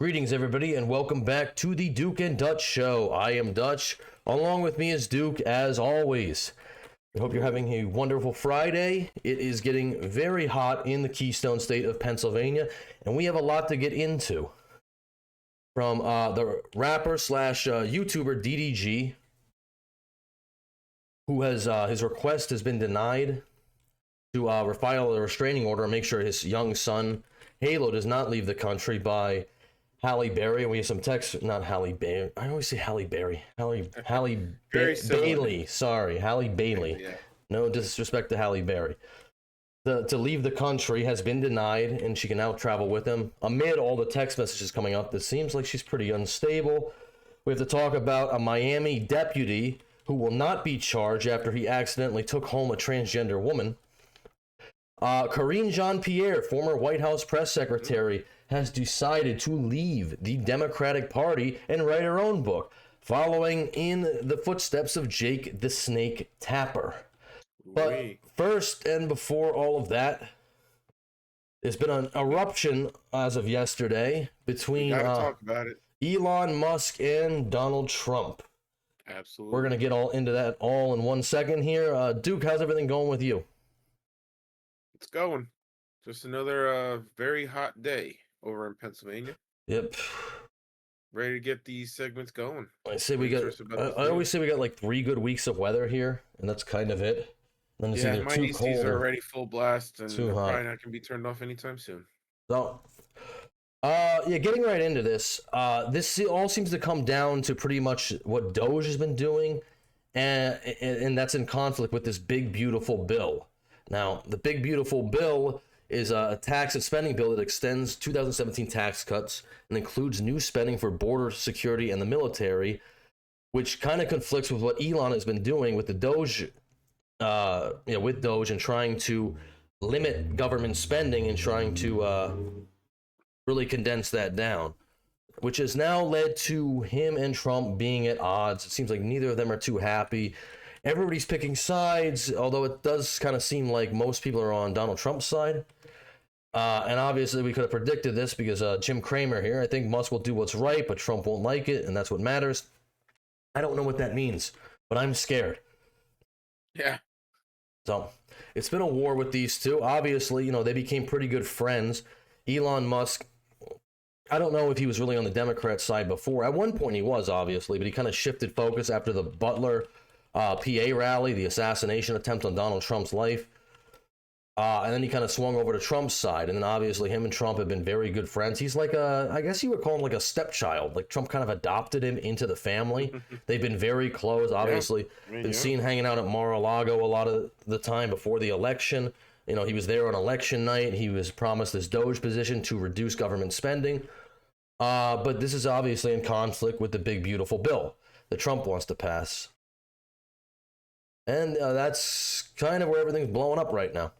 Greetings, everybody, and welcome back to the Duke and Dutch Show. I am Dutch. Along with me is Duke, as always. I hope you're having a wonderful Friday. It is getting very hot in the Keystone State of Pennsylvania, and we have a lot to get into. From the rapper slash YouTuber DDG, who has his request has been denied to file a restraining order and make sure his young son Halo does not leave the country, by Halle Bailey. We have some text, not Halle Bailey. I always say Halle Berry. Bailey. Sorry, Halle Bailey. Yeah. No disrespect to Halle Berry. To leave the country has been denied, and she can now travel with him. Amid all the text messages coming up, it seems like she's pretty unstable. We have to talk about a Miami deputy who will not be charged after he accidentally took home a transgender woman. Karine Jean-Pierre, former White House press secretary, has decided to leave the Democratic Party and write her own book, following in the footsteps of Jake the Snake Tapper. But first and before all of that, there's been an eruption as of yesterday between talk about it. Elon Musk and Donald Trump. Absolutely. We're going to get all into that all in 1 second here. Duke, how's everything going with you? It's going. Just another very hot day over in Pennsylvania. Yep. Ready to get these segments going. I always say we got like 3 good weeks of weather here, and that's kind of it. Then it's either my too ACs cold are already full blast, and too they're hot. probably not going to be turned off anytime soon. So, getting right into this. This all seems to come down to pretty much what Doge has been doing, and that's in conflict with this big beautiful bill. Now, the big beautiful bill is a tax and spending bill that extends 2017 tax cuts and includes new spending for border security and the military, which kind of conflicts with what Elon has been doing with the Doge, with Doge, and trying to limit government spending and trying to really condense that down, which has now led to him and Trump being at odds. It seems like neither of them are too happy. Everybody's picking sides, although it does kind of seem like most people are on Donald Trump's side. And obviously we could have predicted this because Jim Cramer here, I think Musk will do what's right, but Trump won't like it, and that's what matters. I don't know what that means, but I'm scared. Yeah. So it's been a war with these two. Obviously, they became pretty good friends. Elon Musk, I don't know if he was really on the Democrat side before. At one point he was, obviously, but he kind of shifted focus after the Butler PA rally, the assassination attempt on Donald Trump's life. And then he kind of swung over to Trump's side. And then obviously him and Trump have been very good friends. He's like I guess you would call him like a stepchild. Like Trump kind of adopted him into the family. They've been very close, obviously. Been seen hanging out at Mar-a-Lago a lot of the time before the election. He was there on election night. He was promised this Doge position to reduce government spending. But this is obviously in conflict with the big beautiful bill that Trump wants to pass. And that's kind of where everything's blowing up right now.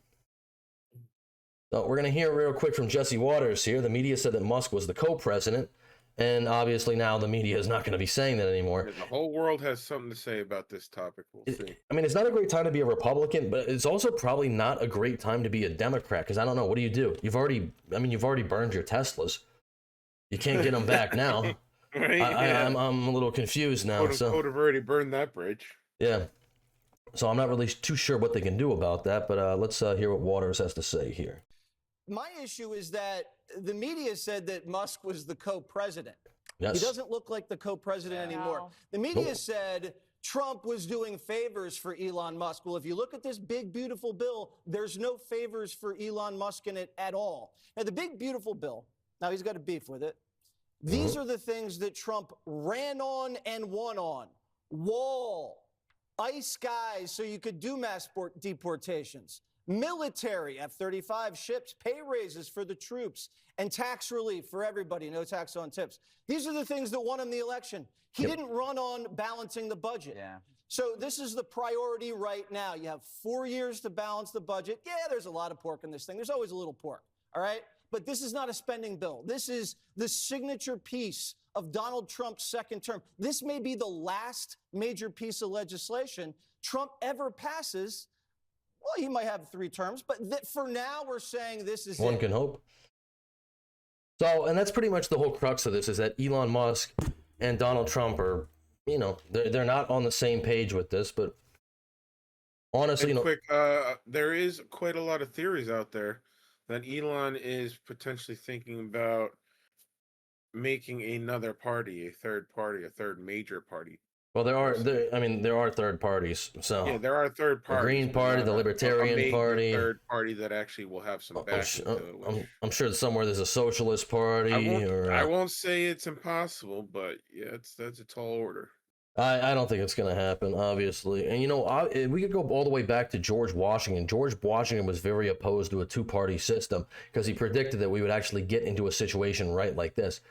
So we're going to hear real quick from Jesse Waters here. The media said that Musk was the co-president, and obviously now the media is not going to be saying that anymore. The whole world has something to say about this topic. We'll see. I mean, it's not a great time to be a Republican, but it's also probably not a great time to be a Democrat, because I don't know, what do? You've already burned your Teslas. You can't get them back now. Right? I'm a little confused now. Quote have already burned that bridge. Yeah. So I'm not really too sure what they can do about that, but let's hear what Waters has to say here. My issue is that the media said that Musk was the co-president. Yes. He doesn't look like the co-president anymore. The media said Trump was doing favors for Elon Musk. Well, if you look at this big, beautiful bill, there's no favors for Elon Musk in it at all. Now, the big, beautiful bill, now he's got a beef with it. These are the things that Trump ran on and won on. Wall, ice skies so you could do mass deportations. Military, F-35 ships, pay raises for the troops, and tax relief for everybody, no tax on tips. These are the things that won him the election. He didn't run on balancing the budget. Yeah. So this is the priority right now. You have 4 years to balance the budget. Yeah, there's a lot of pork in this thing. There's always a little pork, all right? But this is not a spending bill. This is the signature piece of Donald Trump's second term. This may be the last major piece of legislation Trump ever passes. Well, he might have 3 terms, but for now we're saying this is One can hope. So, and that's pretty much the whole crux of this, is that Elon Musk and Donald Trump are, you know, they're not on the same page with this, but honestly, And you know, quick, there is quite a lot of theories out there that Elon is potentially thinking about making another party, a third major party. well, I mean, there are third parties. So Yeah, there are third the parties, Green but Party, not the a Libertarian major Party. third party that actually will have some backing to it. Which I'm sure somewhere there's a Socialist Party, I won't say it's impossible, but yeah, that's a tall order. I don't think it's going to happen, obviously. And, you know, we could go all the way back to George Washington. George Washington was very opposed to a two-party system because he predicted that we would actually get into a situation right like this.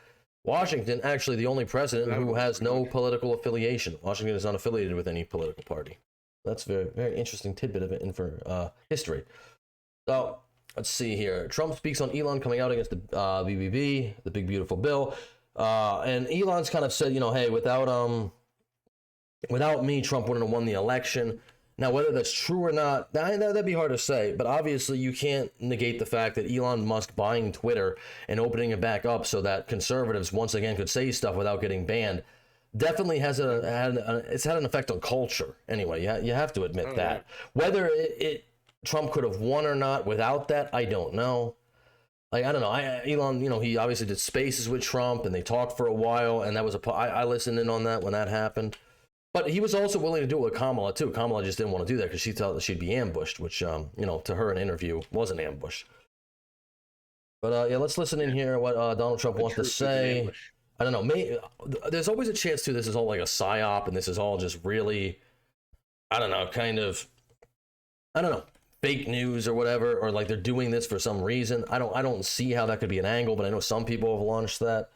Washington, actually the only president who has no political affiliation. Washington is not affiliated with any political party. That's very, very interesting tidbit of it for history. So, let's see here. Trump speaks on Elon coming out against the BBB, the Big Beautiful Bill. And Elon's kind of said, you know, hey, without me, Trump wouldn't have won the election. Now, whether that's true or not, that'd be hard to say. But obviously, you can't negate the fact that Elon Musk buying Twitter and opening it back up so that conservatives once again could say stuff without getting banned definitely has it's had an effect on culture. Anyway, you have to admit that. Whether Trump could have won or not without that, I don't know. Like, I don't know. Elon, you know, he obviously did Spaces with Trump, and they talked for a while, and that was I listened in on that when that happened. But he was also willing to do it with Kamala, too. Kamala just didn't want to do that because she thought that she'd be ambushed, which, you know, to her, an interview was an ambush. But, yeah, let's listen in here what Donald Trump wants to say. I don't know. There's always a chance, too, this is all like a psyop, and this is all just really, I don't know, kind of, I don't know, fake news or whatever, or like they're doing this for some reason. I don't see how that could be an angle, but I know some people have launched that.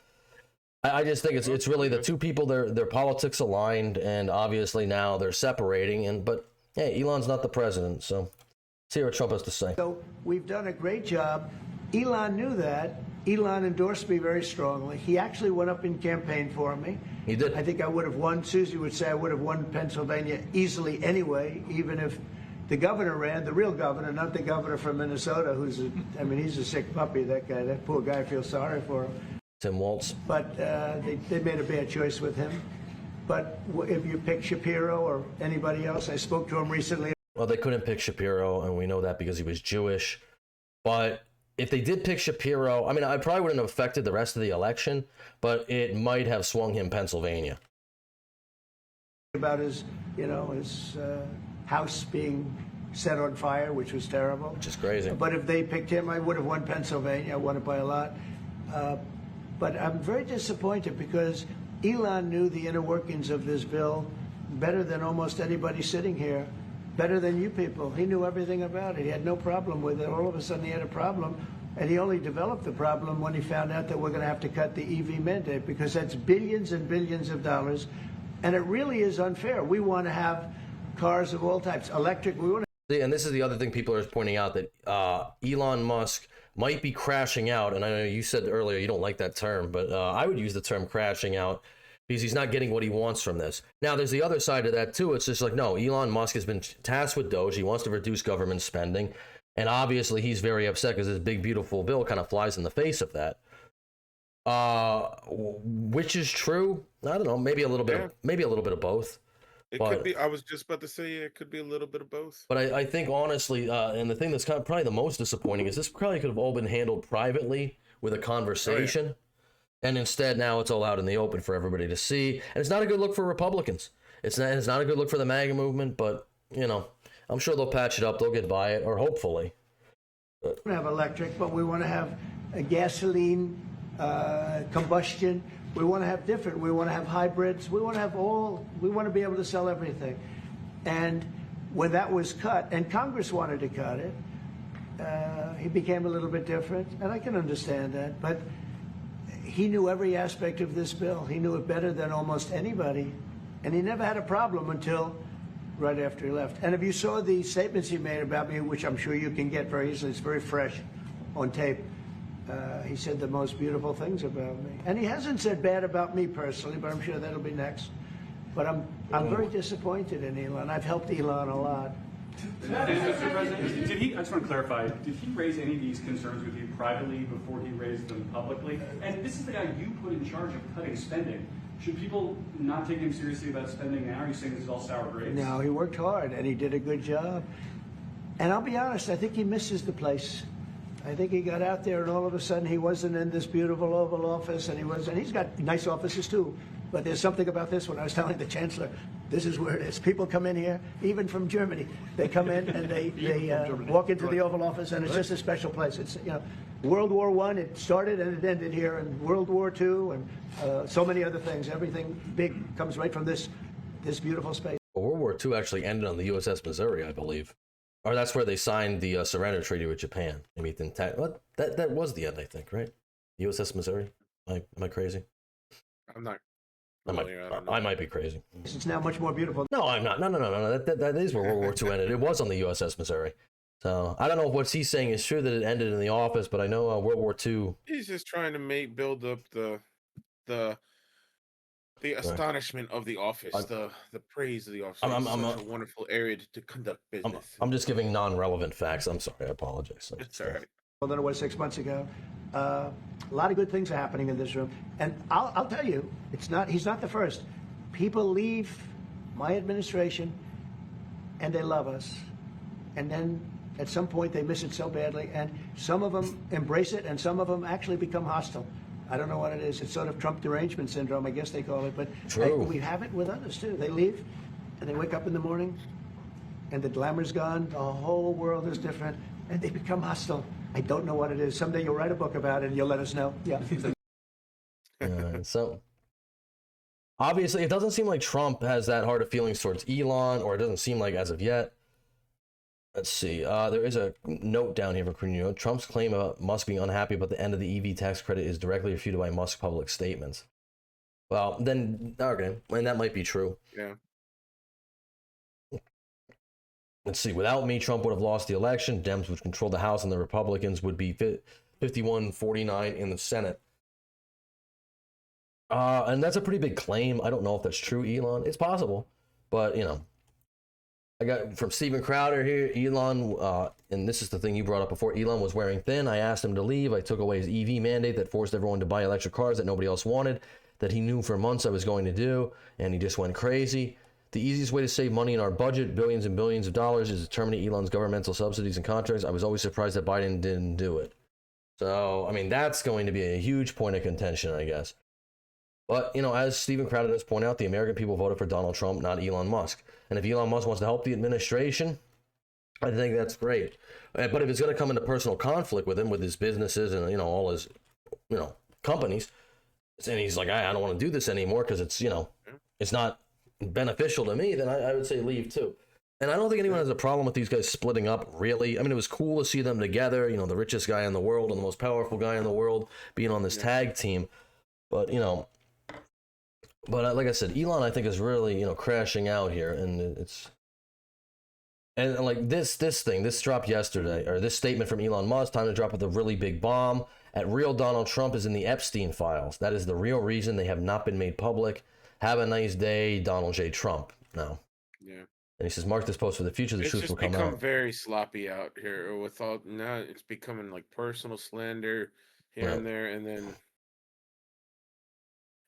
I just think it's really the two people, their politics aligned, and obviously now they're separating. But hey, Elon's not the president, so let's hear what Trump has to say. So we've done a great job. Elon knew that. Elon endorsed me very strongly. He actually went up and campaigned for me. He did. I think I would have won. Susie would say I would have won Pennsylvania easily anyway, even if the governor ran, the real governor, not the governor from Minnesota, he's a sick puppy, that guy. That poor guy, I feel sorry for him. Tim Walz. But they made a bad choice with him. But if you pick Shapiro or anybody else, I spoke to him recently. Well, they couldn't pick Shapiro, and we know that because he was Jewish. But if they did pick Shapiro, I mean, I probably wouldn't have affected the rest of the election, but it might have swung him Pennsylvania. About his house being set on fire, which was terrible. Which is crazy. But if they picked him, I would have won Pennsylvania. I won it by a lot. But I'm very disappointed because Elon knew the inner workings of this bill better than almost anybody sitting here, better than you people. He knew everything about it. He had no problem with it. All of a sudden he had a problem, and he only developed the problem when he found out that we're going to have to cut the EV mandate, because that's billions and billions of dollars, and it really is unfair. We want to have cars of all types, electric. We want to. And this is the other thing people are pointing out, that Elon Musk might be crashing out. And I know you said earlier you don't like that term, but I would use the term crashing out because he's not getting what he wants from this. Now, there's the other side of that, too. It's just like, no, Elon Musk has been tasked with Doge. He wants to reduce government spending. And obviously, he's very upset because his big, beautiful bill kind of flies in the face of that. Which is true? I don't know. Maybe a little bit. Yeah. Maybe a little bit of both. It could be. I was just about to say it could be a little bit of both. But I think honestly, and the thing that's kind of probably the most disappointing is this probably could have all been handled privately with a conversation. Oh, yeah. And instead now it's all out in the open for everybody to see. And it's not a good look for Republicans. It's not a good look for the MAGA movement, but you know, I'm sure they'll patch it up, they'll get by it, or hopefully. We want to have electric, but we want to have a gasoline, combustion. We want to have different. We want to have hybrids. We want to have all. We want to be able to sell everything. And when that was cut, and Congress wanted to cut it, he became a little bit different, and I can understand that. But he knew every aspect of this bill. He knew it better than almost anybody, and he never had a problem until right after he left. And if you saw the statements he made about me, which I'm sure you can get very easily, it's very fresh on tape. He said the most beautiful things about me. And he hasn't said bad about me personally, but I'm sure that'll be next. But I'm very disappointed in Elon. I've helped Elon a lot. Mr. President, did he, I just want to clarify, did he raise any of these concerns with you privately before he raised them publicly? And this is the guy you put in charge of cutting spending. Should people not take him seriously about spending now? Are you saying this is all sour grapes? No, he worked hard and he did a good job. And I'll be honest, I think he misses the place. I think he got out there and all of a sudden he wasn't in this beautiful Oval Office, and he's got nice offices too. But there's something about this one. I was telling the Chancellor, this is where it is. People come in here, even from Germany. They come in and they walk into the Oval Office, and it's just a special place. It's, you know, World War I, it started and it ended here, and World War II, and so many other things. Everything big comes right from this beautiful space. World War II actually ended on the USS Missouri, I believe. Or that's where they signed the surrender treaty with Japan. I mean, that was the end, I think, right? USS Missouri? Am I crazy? I'm not. I might be crazy. It's now much more beautiful. No, I'm not. No. That is where World War II ended. It was on the USS Missouri. So I don't know if what he's saying is true that it ended in the office, but I know World War II. He's just trying to build up the astonishment of the office, the praise of the office. It's such a wonderful area to conduct business. I'm just giving non-relevant facts. I'm sorry. I apologize. It's all right. More than it was 6 months ago. A lot of good things are happening in this room, and I'll tell you, he's not the first. People leave my administration, and they love us, and then at some point they miss it so badly, and some of them embrace it, and some of them actually become hostile. I don't know what it is. It's sort of Trump derangement syndrome, I guess they call it, but we have it with others too. They leave, and they wake up in the morning, and the glamour's gone. The whole world is different, and they become hostile. I don't know what it is. Someday you'll write a book about it and you'll let us know. Yeah. So obviously it doesn't seem like Trump has that heart of feelings towards Elon, or it doesn't seem like as of yet. Let's see. There is a note down here for Karine. Trump's claim about Musk being unhappy about the end of the EV tax credit is directly refuted by Musk's public statements. Well, then, okay. And that might be true. Yeah. Let's see. Without me, Trump would have lost the election. Dems would control the House, and the Republicans would be 51-49 in the Senate. And that's a pretty big claim. I don't know if that's true, Elon. It's possible, but you know, I got from Steven Crowder here. Elon, and this is the thing you brought up before. Elon was wearing thin. I asked him to leave. I took away his EV mandate that forced everyone to buy electric cars that nobody else wanted, that he knew for months I was going to do, and he just went crazy. The easiest way to save money in our budget, billions and billions of dollars, is to terminate Elon's governmental subsidies and contracts. I was always surprised that Biden didn't do it. So, I mean, that's going to be a huge point of contention, I guess. But, you know, as Steven Crowder does point out, the American people voted for Donald Trump, not Elon Musk. And if Elon Musk wants to help the administration, I think that's great. But if it's going to come into personal conflict with him, with his businesses and, you know, all his, you know, companies, and he's like, I don't want to do this anymore because it's, you know, it's not beneficial to me, then I would say leave too. And I don't think anyone has a problem with these guys splitting up, really. I mean, it was cool to see them together, you know, the richest guy in the world and the most powerful guy in the world being on this tag team. But, you know, like I said, Elon, I think, is really, you know, crashing out here. And it's, and like this dropped yesterday, or this statement from Elon Musk, time to drop with a really big bomb. At real Donald Trump is in the Epstein files. That is the real reason they have not been made public. Have a nice day, Donald J. Trump. No. Yeah. And he says, mark this post for the future. The truth will come out. It's become very sloppy out here. With all now, it's becoming like personal slander here and there, and then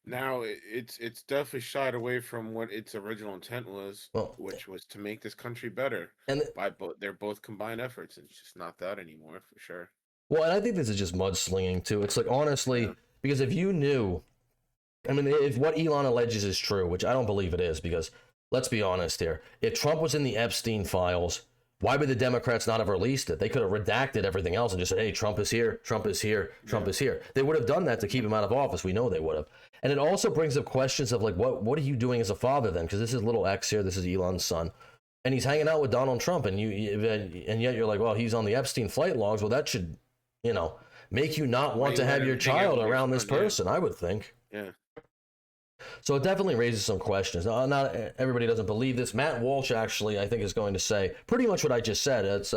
now it's definitely shied away from what its original intent was, which was to make this country better. And by their both combined efforts, and it's just not that anymore for sure. Well, and I think this is just mudslinging too. It's like, honestly, because if you knew. I mean, if what Elon alleges is true, which I don't believe it is, because let's be honest here, if Trump was in the Epstein files, why would the Democrats not have released it? They could have redacted everything else and just said, hey, Trump is here, Trump is here, Trump is here. They would have done that to keep him out of office. We know they would have. And it also brings up questions of like, what are you doing as a father then? Because this is little X here, this is Elon's son, and he's hanging out with Donald Trump, and yet you're like, well, he's on the Epstein flight logs. Well, that should, you know, make you not want to have your child around this person, I would think. Yeah. So it definitely raises some questions. Not everybody doesn't believe this. Matt Walsh actually, I think, is going to say pretty much what I just said. It's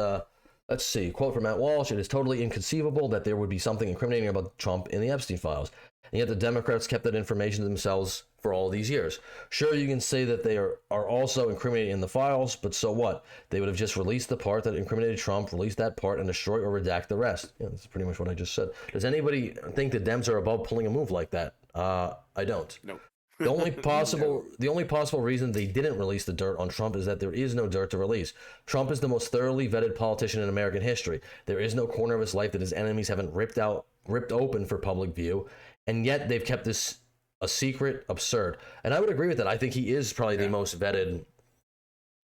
Let's see. Quote from Matt Walsh: "It is totally inconceivable that there would be something incriminating about Trump in the Epstein files. And yet the Democrats kept that information to themselves for all these years. Sure, you can say that they are also incriminated in the files, but so what? They would have just released the part that incriminated Trump, released that part, and destroy or redact the rest." Yeah, that's pretty much what I just said. Does anybody think the Dems are above pulling a move like that? I don't. No. The only possible reason they didn't release the dirt on Trump is that there is no dirt to release. Trump is the most thoroughly vetted politician in American history. There is no corner of his life that his enemies haven't ripped open for public view, and yet they've kept this a secret. Absurd. And I would agree with that. I think he is probably the most vetted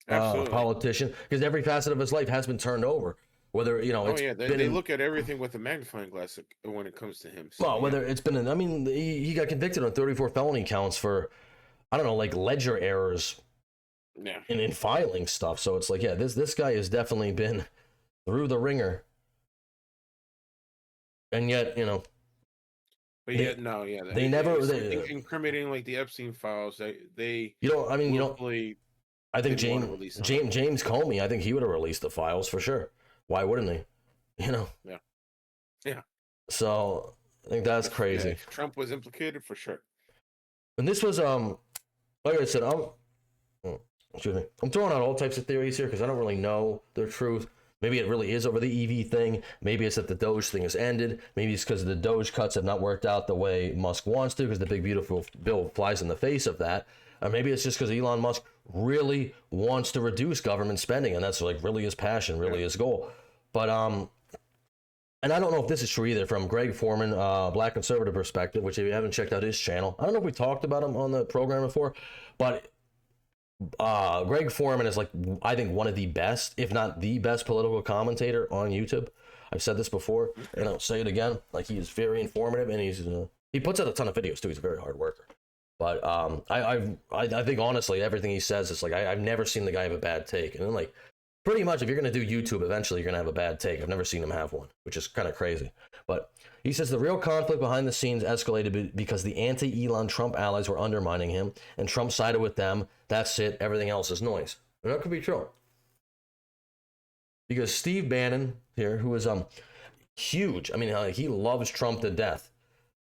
politician, because every facet of his life has been turned over. Whether, they look at everything with a magnifying glass when it comes to him. So, well, whether it's been, he got convicted on 34 felony counts for, I don't know, like ledger errors, in filing stuff. So it's like, yeah, this guy has definitely been through the ringer, and yet, But they never incriminating like the Epstein files. They I think James Comey, I think he would have released the files for sure. Why wouldn't he? Yeah. So I think that's crazy. If Trump was implicated for sure. And this was like I said, I'm throwing out all types of theories here because I don't really know the truth. Maybe it really is over the EV thing. Maybe it's that the Doge thing has ended. Maybe it's because the Doge cuts have not worked out the way Musk wants to, because the big beautiful bill flies in the face of that. Or maybe it's just because Elon Musk really wants to reduce government spending, and that's like really his passion, really his goal. But and I don't know if this is true either, from Greg Foreman, Black Conservative Perspective, which if you haven't checked out his channel, I don't know if we talked about him on the program before, but Greg Foreman is, like, I think one of the best, if not the best, political commentator on YouTube. I've said this before, and I'll say it again. Like, he is very informative, and he puts out a ton of videos too. He's a very hard worker. But I think honestly, everything he says is like, I've never seen the guy have a bad take. And then, like, pretty much if you're gonna do YouTube, eventually you're gonna have a bad take. I've never seen him have one, which is kind of crazy. But he says the real conflict behind the scenes escalated because the anti-Elon Trump allies were undermining him, and Trump sided with them. That's it. Everything else is noise. And that could be true. Because Steve Bannon here, who is huge, I mean, he loves Trump to death,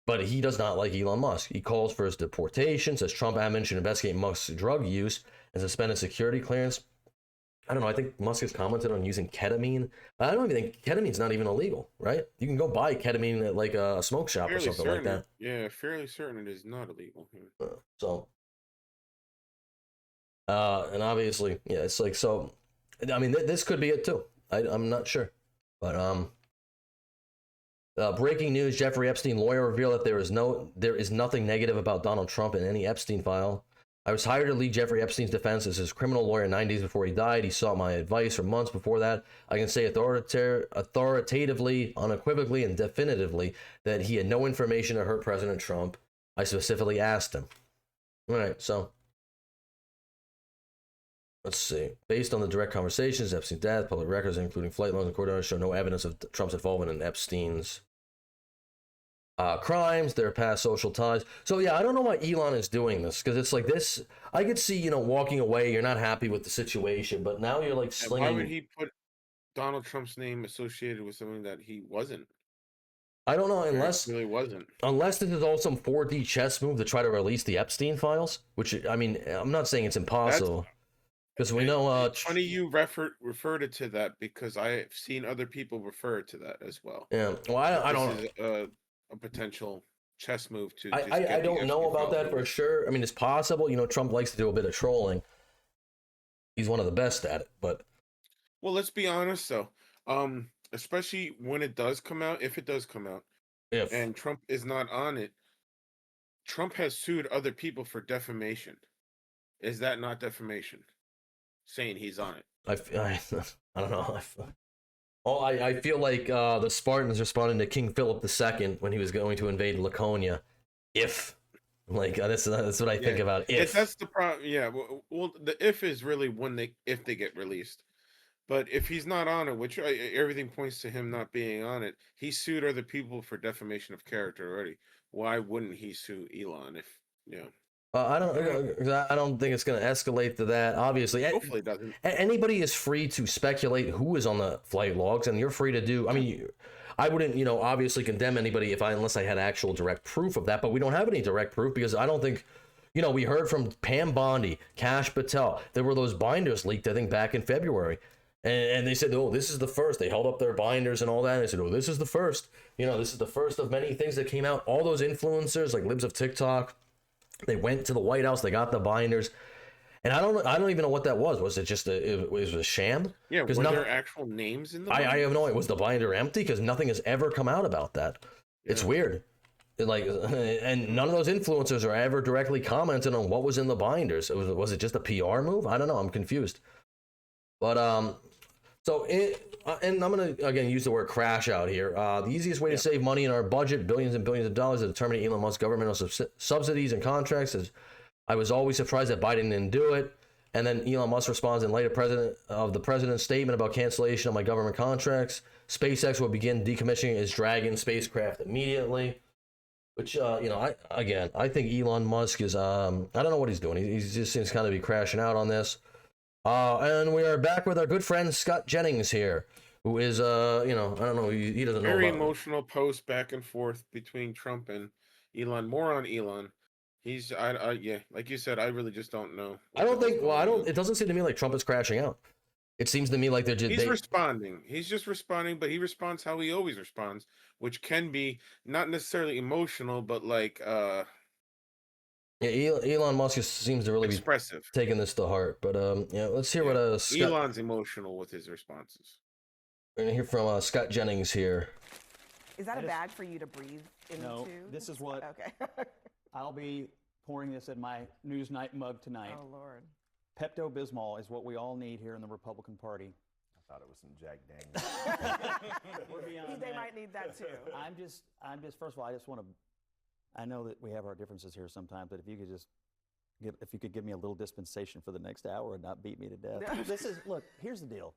but he does not like Elon Musk. He calls for his deportation, says Trump admin should investigate Musk's drug use and suspend his security clearance. I don't know. I think Musk has commented on using ketamine. I don't even think ketamine's not even illegal, right? You can go buy ketamine at like a smoke shop or something like that. Yeah, fairly certain it is not illegal. And obviously, yeah, it's like, so, I mean, this could be it too. I'm not sure. But breaking news: Jeffrey Epstein lawyer revealed that there is nothing negative about Donald Trump in any Epstein file. I was hired to lead Jeffrey Epstein's defense as his criminal lawyer 9 days before he died. He sought my advice for months before that. I can say authoritatively, unequivocally, and definitively that he had no information to hurt President Trump. I specifically asked him. All right, so let's see. Based on the direct conversations, Epstein's death, public records, including flight logs and court orders, show no evidence of Trump's involvement in Epstein's crimes, their past social ties. So yeah, I don't know why Elon is doing this, because it's like this. I could see, walking away, you're not happy with the situation, but now you're like slinging. Why would he put Donald Trump's name associated with something that he wasn't? I don't know, unless really wasn't. Unless this is all some 4D chess move to try to release the Epstein files, which, I mean, I'm not saying it's impossible, because we know. It's funny you referred it to that, because I've seen other people refer to that as well. Yeah, well, I don't know. A potential chess move to. I don't know about that for sure. I mean, it's possible. Trump likes to do a bit of trolling. He's one of the best at it, but. Well, let's be honest though. Especially when it does come out, if it does come out, and Trump is not on it, Trump has sued other people for defamation. Is that not defamation? Saying he's on it. I don't know. I feel like the Spartans responding to King Philip II when he was going to invade Laconia. If, like, that's what I think about. If that's the problem, yeah. Well, the if is really if they get released. But if he's not on it, which everything points to him not being on it, he sued other people for defamation of character already. Why wouldn't he sue Elon if? I don't think it's going to escalate to that. Obviously, Hopefully it doesn't. Anybody is free to speculate who is on the flight logs, and you're free to do. I mean, I wouldn't, obviously condemn anybody unless I had actual direct proof of that. But we don't have any direct proof because I don't think, we heard from Pam Bondi, Kash Patel. There were those binders leaked, I think, back in February. And they said, oh, this is the first. They held up their binders and all that. And they said, oh, this is the first. This is the first of many things that came out. All those influencers, like Libs of TikTok, they went to the White House. They got the binders. And I don't even know what that was. Was it just it was a sham? Yeah, were there actual names in the I have no idea. Was the binder empty? Because nothing has ever come out about that. Yeah. It's weird. And none of those influencers are ever directly commenting on what was in the binders. Was it just a PR move? I don't know. I'm confused. But and I'm going to, again, use the word crash out here. The easiest way to save money in our budget, billions and billions of dollars, is to terminate Elon Musk's governmental subsidies and contracts. I was always surprised that Biden didn't do it. And then Elon Musk responds, in light of the president's statement about cancellation of my government contracts, SpaceX will begin decommissioning its Dragon spacecraft immediately. Which, I think Elon Musk is, I don't know what he's doing. He just seems kind of be crashing out on this. And we are back with our good friend Scott Jennings here, who is, I don't know, he doesn't know very emotional post back and forth between Trump and Elon. More on Elon. He's, like you said, I really just don't know. It doesn't seem to me like Trump is crashing out. It seems to me like he's responding. He's just responding, but he responds how he always responds, which can be not necessarily emotional, but like, Elon Musk seems to really expressive, be taking this to heart. But let's hear what Elon's emotional with his responses. We're gonna hear from Scott Jennings here. Is that a bag for you to breathe into? No, this is what. Okay. I'll be pouring this in my Newsnight mug tonight. Oh Lord. Pepto-Bismol is what we all need here in the Republican Party. I thought it was some Jack Daniels. They might need that too. I'm just. First of all, I just want to. I know that we have our differences here sometimes, but if you could give me a little dispensation for the next hour and not beat me to death. Look. Here's the deal.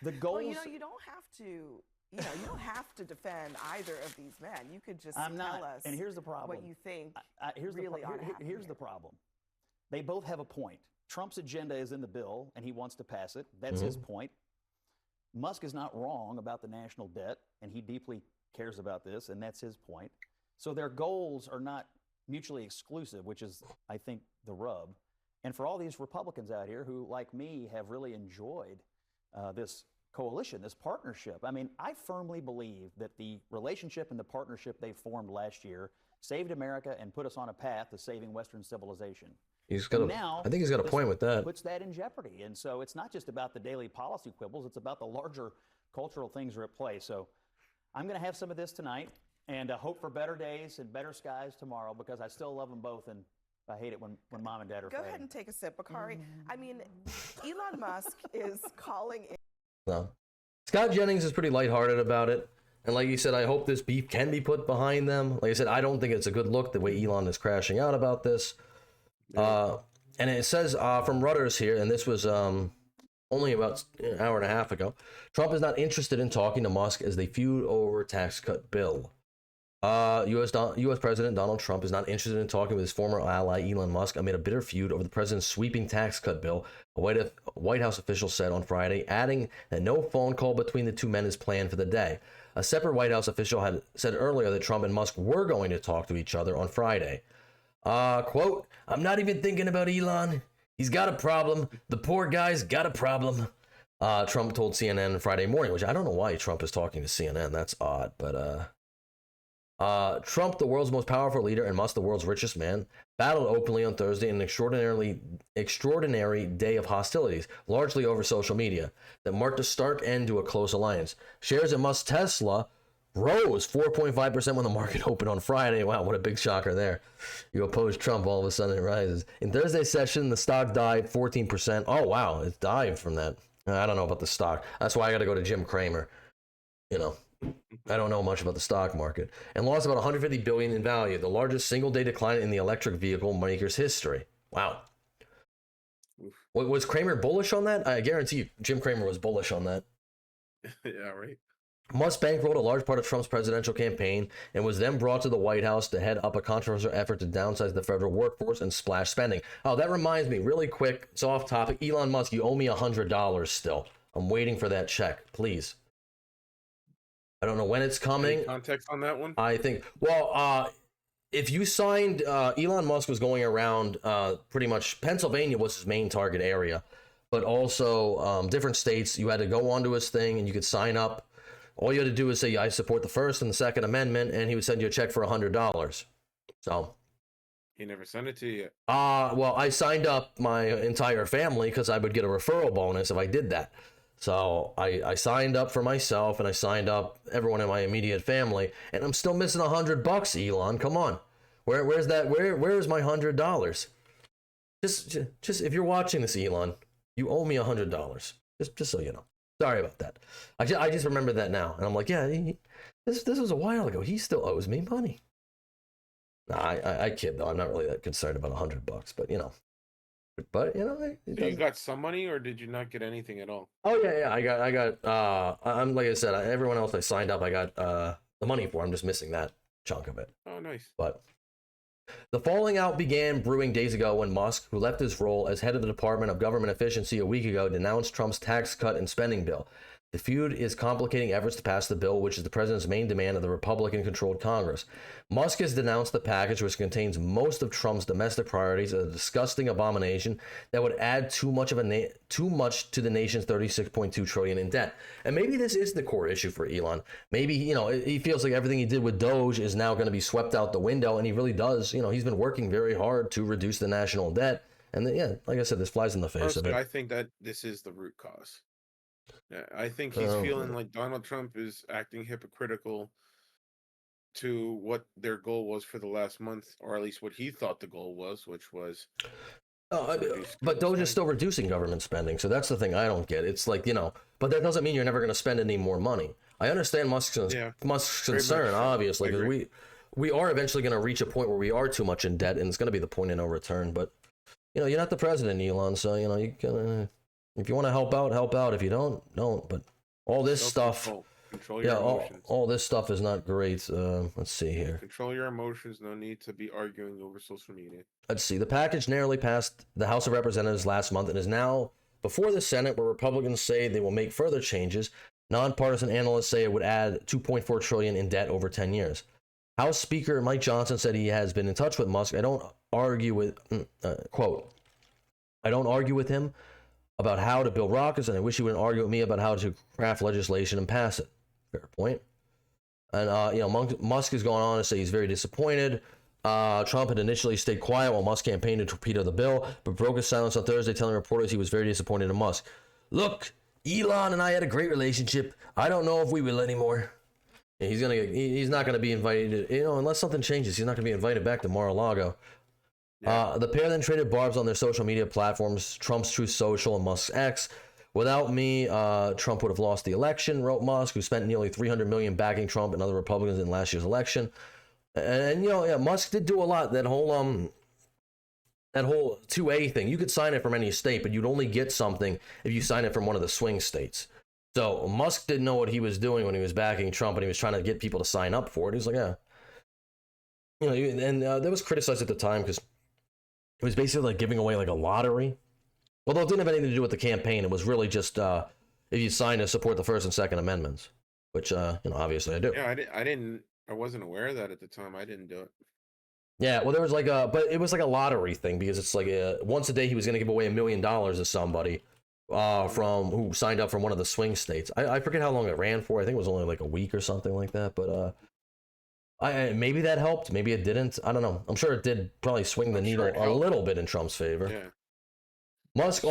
The goals. Well, you don't have to. You don't have to defend either of these men. You could just tell us. And here's the problem. What you think? Here's the problem. They both have a point. Trump's agenda is in the bill, and he wants to pass it. That's his point. Musk is not wrong about the national debt, and he deeply cares about this, and that's his point. So their goals are not mutually exclusive, which is, I think, the rub. And for all these Republicans out here who, like me, have really enjoyed this coalition, this partnership. I mean, I firmly believe that the relationship and the partnership they formed last year saved America and put us on a path to saving Western civilization. I think he's got a point with that. Puts that in jeopardy. And so it's not just about the daily policy quibbles, it's about the larger cultural things are at play. So I'm going to have some of this tonight and hope for better days and better skies tomorrow, because I still love them both, and I hate it when mom and dad are fighting. Go ahead and take a sip, Bakari. I mean, Elon Musk is calling in. No. Scott Jennings is pretty lighthearted about it. And like you said, I hope this beef can be put behind them. Like I said, I don't think it's a good look the way Elon is crashing out about this. And it says from Reuters here, and this was only about an hour and a half ago, Trump is not interested in talking to Musk as they feud over tax cut bill. U.S. President Donald Trump is not interested in talking with his former ally Elon Musk amid a bitter feud over the president's sweeping tax cut bill, a White House official said on Friday, adding that no phone call between the two men is planned for the day. A separate White House official had said earlier that Trump and Musk were going to talk to each other on Friday. Quote, "I'm not even thinking about Elon. He's got a problem. The poor guy's got a problem." Trump told CNN Friday morning, which I don't know why Trump is talking to CNN. That's odd, but Trump, the world's most powerful leader, and Musk, the world's richest man, battled openly on Thursday in an extraordinary day of hostilities, largely over social media, that marked a stark end to a close alliance. Shares of Musk's Tesla rose 4.5% when the market opened on Friday. Wow, what a big shocker there. You oppose Trump, all of a sudden it rises. In Thursday's session, the stock dived 14%. Oh, wow, it dived from that. I don't know about the stock. That's why I got to go to Jim Cramer. I don't know much about the stock market. And lost about $150 billion in value, the largest single-day decline in the electric vehicle maker's history. Wow. Was Cramer bullish on that? I guarantee you Jim Cramer was bullish on that. Yeah, right. Musk bankrolled a large part of Trump's presidential campaign and was then brought to the White House to head up a controversial effort to downsize the federal workforce and slash spending. Oh, that reminds me, really quick, it's off topic. Elon Musk, you owe me $100 still. I'm waiting for that check, please. I don't know when it's coming. Any context on that one? I think, well, if you signed, Elon Musk was going around pretty much, Pennsylvania was his main target area, but also different states. You had to go onto his thing and you could sign up. All you had to do is say, I support the First and the Second Amendment, and he would send you a check for $100. So he never sent it to you yet. Well, I signed up my entire family because I would get a referral bonus if I did that. So I signed up for myself, and I signed up everyone in my immediate family, and I'm still missing $100, Elon. Come on. Where's that? Where is my $100? Just if you're watching this, Elon, you owe me $100. Just so you know. Sorry about that. I just remember that now, and I'm like, yeah, this was a while ago. He still owes me money. Nah, I kid though. I'm not really that concerned about $100, but you know. But you know, so you got some money, or did you not get anything at all? Oh yeah. I got. I'm like I said, everyone else I signed up, I got the money for. I'm just missing that chunk of it. Oh, nice. But the falling out began brewing days ago when Musk, who left his role as head of the Department of Government Efficiency a week ago, denounced Trump's tax cut and spending bill. The feud is complicating efforts to pass the bill, which is the president's main demand of the Republican-controlled Congress. Musk has denounced the package, which contains most of Trump's domestic priorities, as a disgusting abomination that would add too much to the nation's $36.2 trillion in debt. And maybe this is the core issue for Elon. Maybe he feels like everything he did with Doge is now going to be swept out the window, and he really does. He's been working very hard to reduce the national debt, and like I said, this flies in the face of it. I think that this is the root cause. Yeah, I think he's feeling like Donald Trump is acting hypocritical to what their goal was for the last month, or at least what he thought the goal was, which was. But Doge is still reducing government spending, so that's the thing I don't get. It's like, but that doesn't mean you're never going to spend any more money. I understand Musk's concern, obviously, because we are eventually going to reach a point where we are too much in debt, and it's going to be the point of no return. But you're not the president, Elon, so you can. If you want to help out. If you don't. But all this stuff, control your emotions. All this stuff is not great. Let's see here. Control your emotions. No need to be arguing over social media. Let's see. The package narrowly passed the House of Representatives last month and is now before the Senate, where Republicans say they will make further changes. Nonpartisan analysts say it would add $2.4 trillion in debt over 10 years. House Speaker Mike Johnson said he has been in touch with Musk. I don't argue with him about how to build rockets, and I wish he wouldn't argue with me about how to craft legislation and pass it. Fair point. And Musk has gone on to say he's very disappointed. Trump had initially stayed quiet while Musk campaigned to torpedo the bill, but broke his silence on Thursday, telling reporters he was very disappointed in Musk. Look, Elon and I had a great relationship. I don't know if we will anymore. He's not gonna be invited. Unless something changes, he's not gonna be invited back to Mar-a-Lago. The pair then traded barbs on their social media platforms, Trump's Truth Social and Musk's X. Without me, Trump would have lost the election, wrote Musk, who spent nearly $300 million backing Trump and other Republicans in last year's election. And Musk did do a lot. That whole 2A thing, you could sign it from any state, but you'd only get something if you sign it from one of the swing states. So Musk didn't know what he was doing when he was backing Trump, and he was trying to get people to sign up for it. He was like, that was criticized at the time because it was basically like giving away like a lottery. Although it didn't have anything to do with the campaign. It was really just if you sign to support the First and Second Amendments, which, obviously I do. Yeah, I wasn't aware of that at the time. I didn't do it. Yeah, well, there was but it was like a lottery thing because it's like once a day he was going to give away $1 million to somebody from who signed up from one of the swing states. I forget how long it ran for. I think it was only like a week or something like that. But maybe that helped. Maybe it didn't. I don't know. I'm sure it did probably swing the needle a little bit in Trump's favor. Yeah. Musk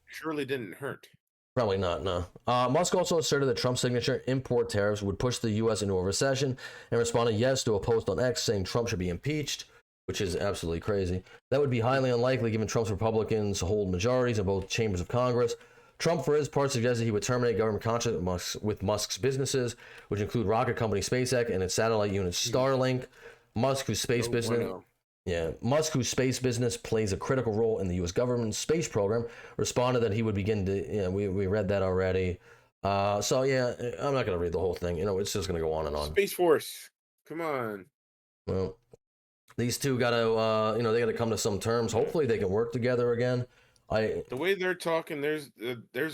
surely didn't hurt. Probably not, no. Musk also asserted that Trump's signature import tariffs would push the U.S. into a recession and responded yes to a post on X saying Trump should be impeached, which is absolutely crazy. That would be highly unlikely given Trump's Republicans hold majorities in both chambers of Congress. Trump, for his part, suggested he would terminate government contracts with Musk's businesses, which include rocket company SpaceX and its satellite unit Starlink. Musk, whose space business plays a critical role in the U.S. government's space program, responded that he would begin to. We read that already. So yeah, I'm not gonna read the whole thing. It's just gonna go on and on. Space Force, come on. Well, these two gotta, they gotta come to some terms. Hopefully, they can work together again. The way they're talking, there's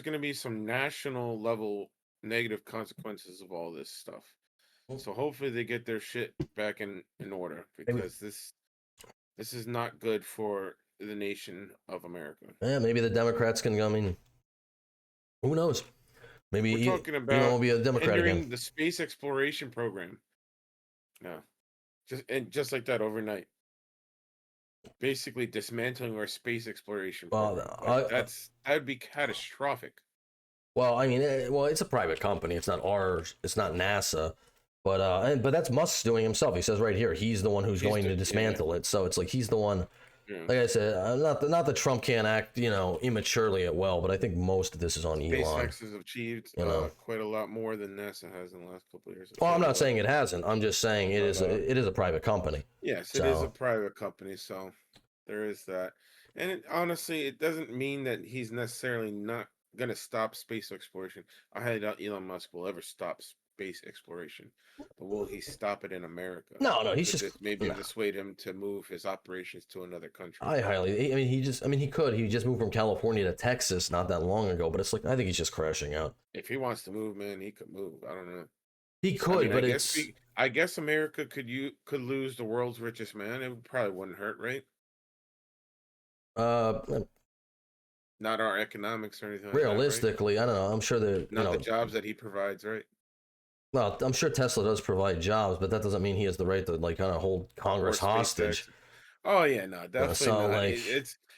gonna be some national level negative consequences of all this stuff. So hopefully, they get their shit back in order, because this is not good for the nation of America. Yeah, maybe the Democrats can. I mean, who knows? Maybe we're talking about will be a Democrat again. The space exploration program. No, just like that overnight. Basically dismantling our space exploration program. That would be catastrophic. Well, I mean, it's a private company. It's not ours. It's not NASA. But that's Musk's doing himself. He says right here, he's the one who's going to dismantle it. So it's like he's the one. Yeah. Like I said, not that Trump can't act, immaturely at will, but I think most of this is on Elon. SpaceX has achieved quite a lot more than NASA has in the last couple of years. Well, I'm not saying it hasn't. I'm just saying it is a private company. Yes, it is a private company, so there is that. And honestly, it doesn't mean that he's necessarily not going to stop space exploration. I highly doubt Elon Musk will ever stop space exploration, but will he stop it in America? No, he's just maybe dissuade him to move his operations to another country. He could. He just moved from California to Texas not that long ago, but it's like I think he's just crashing out. If he wants to move, man, he could move. I don't know. He could, but I guess America could lose the world's richest man. It probably wouldn't hurt, right? Not our economics or anything. Realistically, like that, right? I don't know. I'm sure that the jobs that he provides, right? Well, I'm sure Tesla does provide jobs, but that doesn't mean he has the right to kind of hold Congress hostage. Oh yeah, no, definitely not.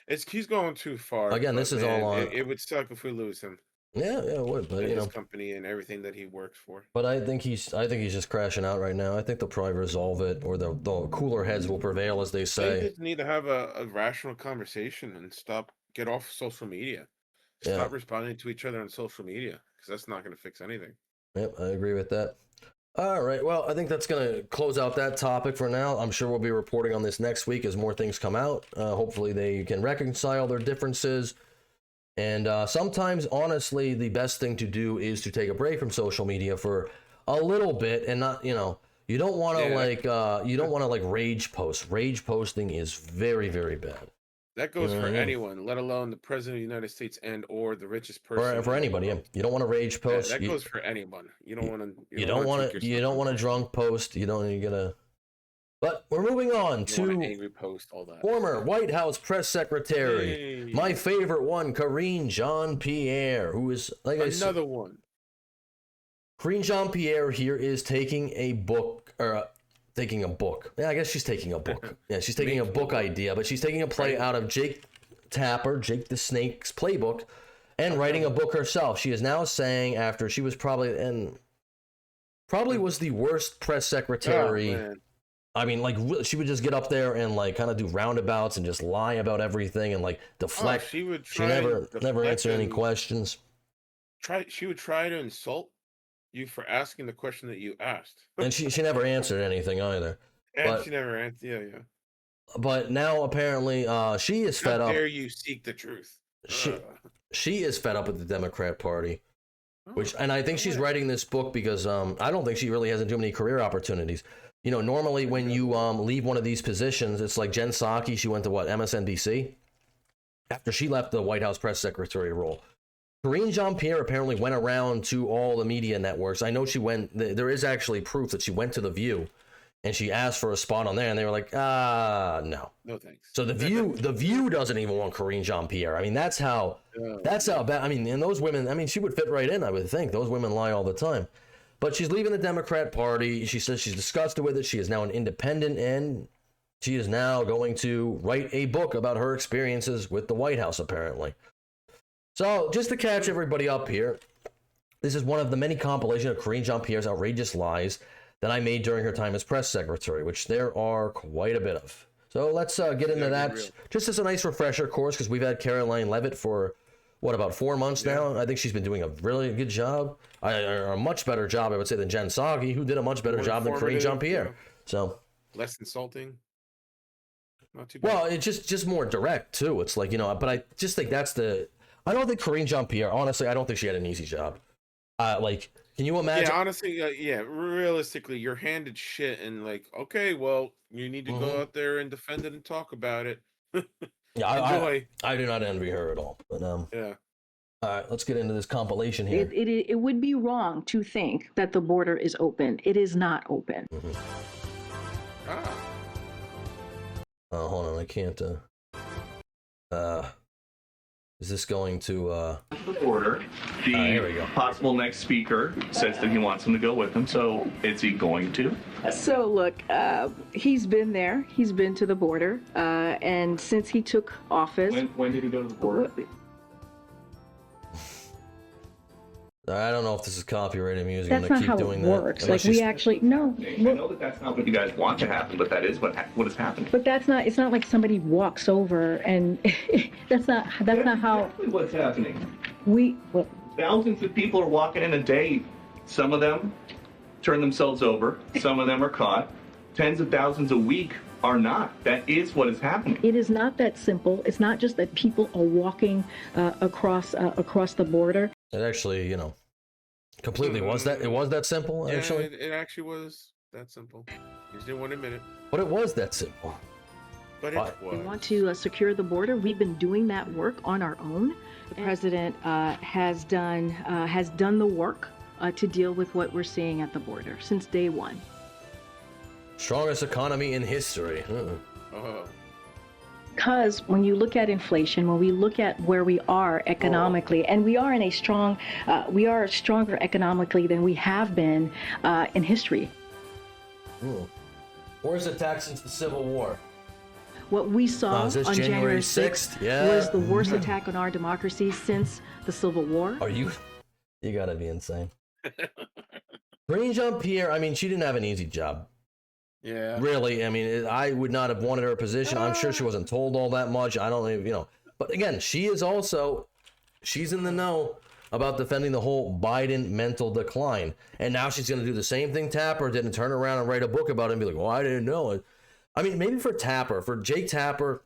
It's he's going too far. Again, this is all on. It would suck if we lose him. Yeah, it would. But his company and everything that he works for. But I think he's just crashing out right now. I think they'll probably resolve it, or the cooler heads will prevail, as they say. They just need to have a rational conversation and get off social media. Stop responding to each other on social media, because that's not going to fix anything. Yep, I agree with that. All right, well, I think that's going to close out that topic for now. I'm sure we'll be reporting on this next week as more things come out. Hopefully they can reconcile their differences. And sometimes, honestly, the best thing to do is to take a break from social media for a little bit and not, you don't want to rage post. Rage posting is very, very bad. That goes for anyone, let alone the president of the United States or the richest person. For anybody, you don't want to rage post. That goes for anyone. You don't want to. You don't want to drunk post. You gotta. But we're moving on to angry post, all that. Former White House press secretary, my favorite one, Karine Jean-Pierre, who is another one. Karine Jean-Pierre here is taking a book. Yeah, I guess she's taking a book. Yeah, she's taking a book idea, but she's taking a play out of Jake the Snake's playbook and writing a book herself. She is now saying, after she was probably was the worst press secretary. Oh, I mean, she would just get up there and kind of do roundabouts and just lie about everything and deflect. She would never answer any questions. She would try to insult you for asking the question that you asked, and she never answered anything either. And she never answered. Yeah. But now apparently, she is fed up. How dare you seek the truth? She is fed up with the Democrat Party, and I think she's writing this book because I don't think she really has too many career opportunities. Normally when you leave one of these positions, it's like Jen Psaki. She went to MSNBC after she left the White House press secretary role. Karine Jean-Pierre apparently went around to all the media networks. I know she went. There is actually proof that she went to The View, and she asked for a spot on there, and they were like, no thanks. So The View doesn't even want Karine Jean-Pierre. I mean, that's how bad. I mean, and those women. I mean, she would fit right in. I would think those women lie all the time. But she's leaving the Democrat Party. She says she's disgusted with it. She is now an independent, and she is now going to write a book about her experiences with the White House, apparently. So, just to catch everybody up here, this is one of the many compilations of Karine Jean-Pierre's outrageous lies that I made during her time as press secretary, which there are quite a bit of. So, let's get into that. Just as a nice refresher course, because we've had Caroline Leavitt for, about 4 months now? I think she's been doing a really good job. A much better job, I would say, than Jen Psaki, who did a much better job than Karine Jean-Pierre. Yeah. So less insulting. Not too bad. Well, it's just more direct, too. It's but I just think I don't think Karine Jean-Pierre, honestly, I don't think she had an easy job. Like, can you imagine? Yeah, honestly, realistically, you're handed shit, and like, okay, well, you need to go out there and defend it and talk about it. Yeah, Enjoy. I do not envy her at all. But yeah. All right, let's get into this compilation here. It would be wrong to think that the border is open. It is not open. Oh, hold on, I can't. Is this going to the border? Here we go. Possible next speaker says that he wants him to go with him. So is he going to? So look, he's been there. He's been to the border, and since he took office. When did he go to the border? I don't know if this is copyrighted music. That's not how it works. Like, we actually no. I know that that's not what you guys want to happen, but that is what has happened. But that's not. It's not like somebody walks over and that's not how. Exactly what's happening. Well, Thousands of people are walking in a day. Some of them turn themselves over. Some of them are caught. Tens of thousands a week are not. That is what is happening. It is not that simple. It's not just that people are walking across the border. It actually, completely was that. It was that simple. Yeah, actually, it actually was that simple. You just didn't want to admit it. But it was that simple. But it was. We want to secure the border. We've been doing that work on our own. The president has done the work to deal with what we're seeing at the border since day one. Strongest economy in history. Because when you look at inflation, when we look at where we are economically, and we are stronger economically than we have been in history. Worst attack since the Civil War. What we saw on January 6th was the worst Mm-hmm. attack on our democracy since the Civil War. Are you? You gotta be insane. Karine Jean-Pierre, I mean, she didn't have an easy job. Yeah. Really, I mean, I would not have wanted her position. I'm sure she wasn't told all that much. I don't even, But again, she's in the know about defending the whole Biden mental decline. And now she's going to do the same thing Tapper did and turn around and write a book about it and be like, well, I didn't know it. I mean, maybe for Jake Tapper,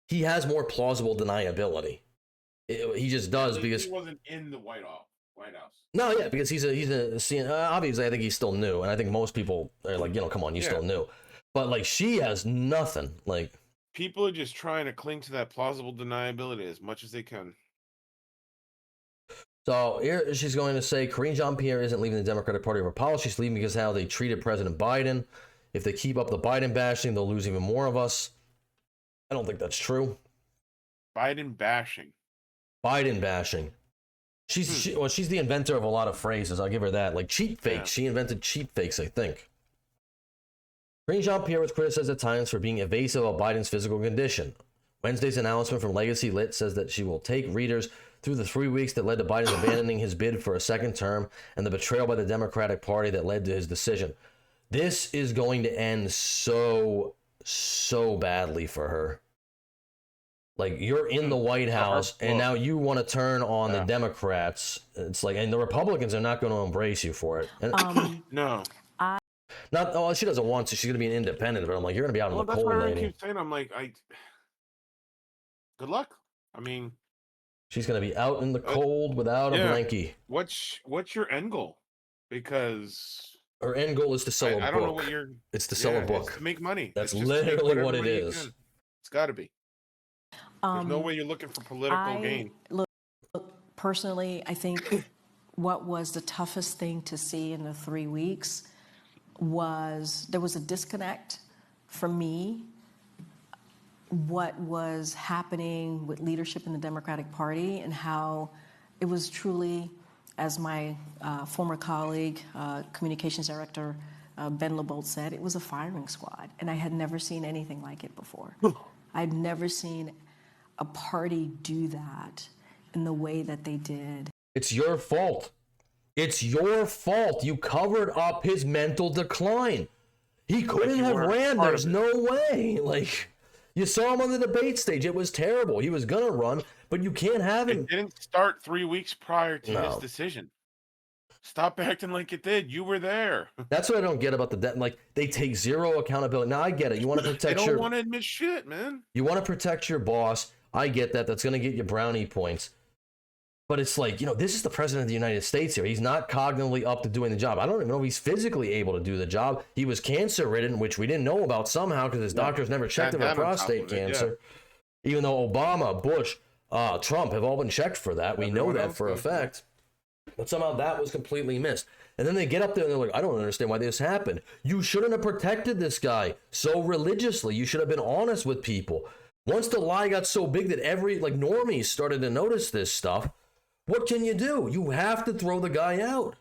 he has more plausible deniability. He just does because he wasn't in the White House. No, yeah, because he's a obviously I think he's still new, and I think most people are like, come on, still new. But like, she has nothing. Like, people are just trying to cling to that plausible deniability as much as they can. So here she's going to say Karine Jean-Pierre isn't leaving the Democratic Party over policy. She's leaving because of how they treated President Biden. If they keep up the Biden bashing, they'll lose even more of us. I don't think that's true. Biden bashing. She's the inventor of a lot of phrases. I'll give her that. Like cheap fakes. Yeah. She invented cheap fakes, I think. Karine Jean-Pierre was criticized at times for being evasive about Biden's physical condition. Wednesday's announcement from Legacy Lit says that she will take readers through the 3 weeks that led to Biden abandoning his bid for a second term and the betrayal by the Democratic Party that led to his decision. This is going to end so badly for her. Like, you're in the White House, and now you want to turn on the Democrats. It's like, and the Republicans are not going to embrace you for it. And, no. She doesn't want to. She's going to be an independent, but I'm like, you're going to be out in the cold, lady. That's what I keep saying. I'm like, good luck. I mean, she's going to be out in the cold without a blankie. What's your end goal? Because her end goal is to sell a book. I don't know what it's to sell a book. It's to make money. That's literally what it is. It's got to be. There's no way you're looking for political gain. Look, personally, I think what was the toughest thing to see in the 3 weeks was there was a disconnect for me. What was happening with leadership in the Democratic Party and how it was truly, as my former colleague, communications director Ben LeBolt said, it was a firing squad. And I had never seen anything like it before. I'd never seen a party do that in the way that they did. It's your fault. It's your fault. You covered up his mental decline. He couldn't have ran. There's no way. Like, you saw him on the debate stage. It was terrible. He was going to run, but you can't have him. It didn't start 3 weeks prior to his decision. Stop acting like it did. You were there. That's what I don't get about like, they take zero accountability. Now, I get it. You want to protect they don't want to admit shit, man. You want to protect your boss. I get that. That's going to get you brownie points. But it's like, this is the president of the United States here. He's not cognitively up to doing the job. I don't even know if he's physically able to do the job. He was cancer ridden, which we didn't know about somehow because his doctors never checked him for prostate cancer. Yeah. Even though Obama, Bush, Trump have all been checked for that. We know that for a fact. But somehow that was completely missed. And then they get up there and they're like, I don't understand why this happened. You shouldn't have protected this guy so religiously. You should have been honest with people. Once the lie got so big that normies started to notice this stuff, what can you do? You have to throw the guy out.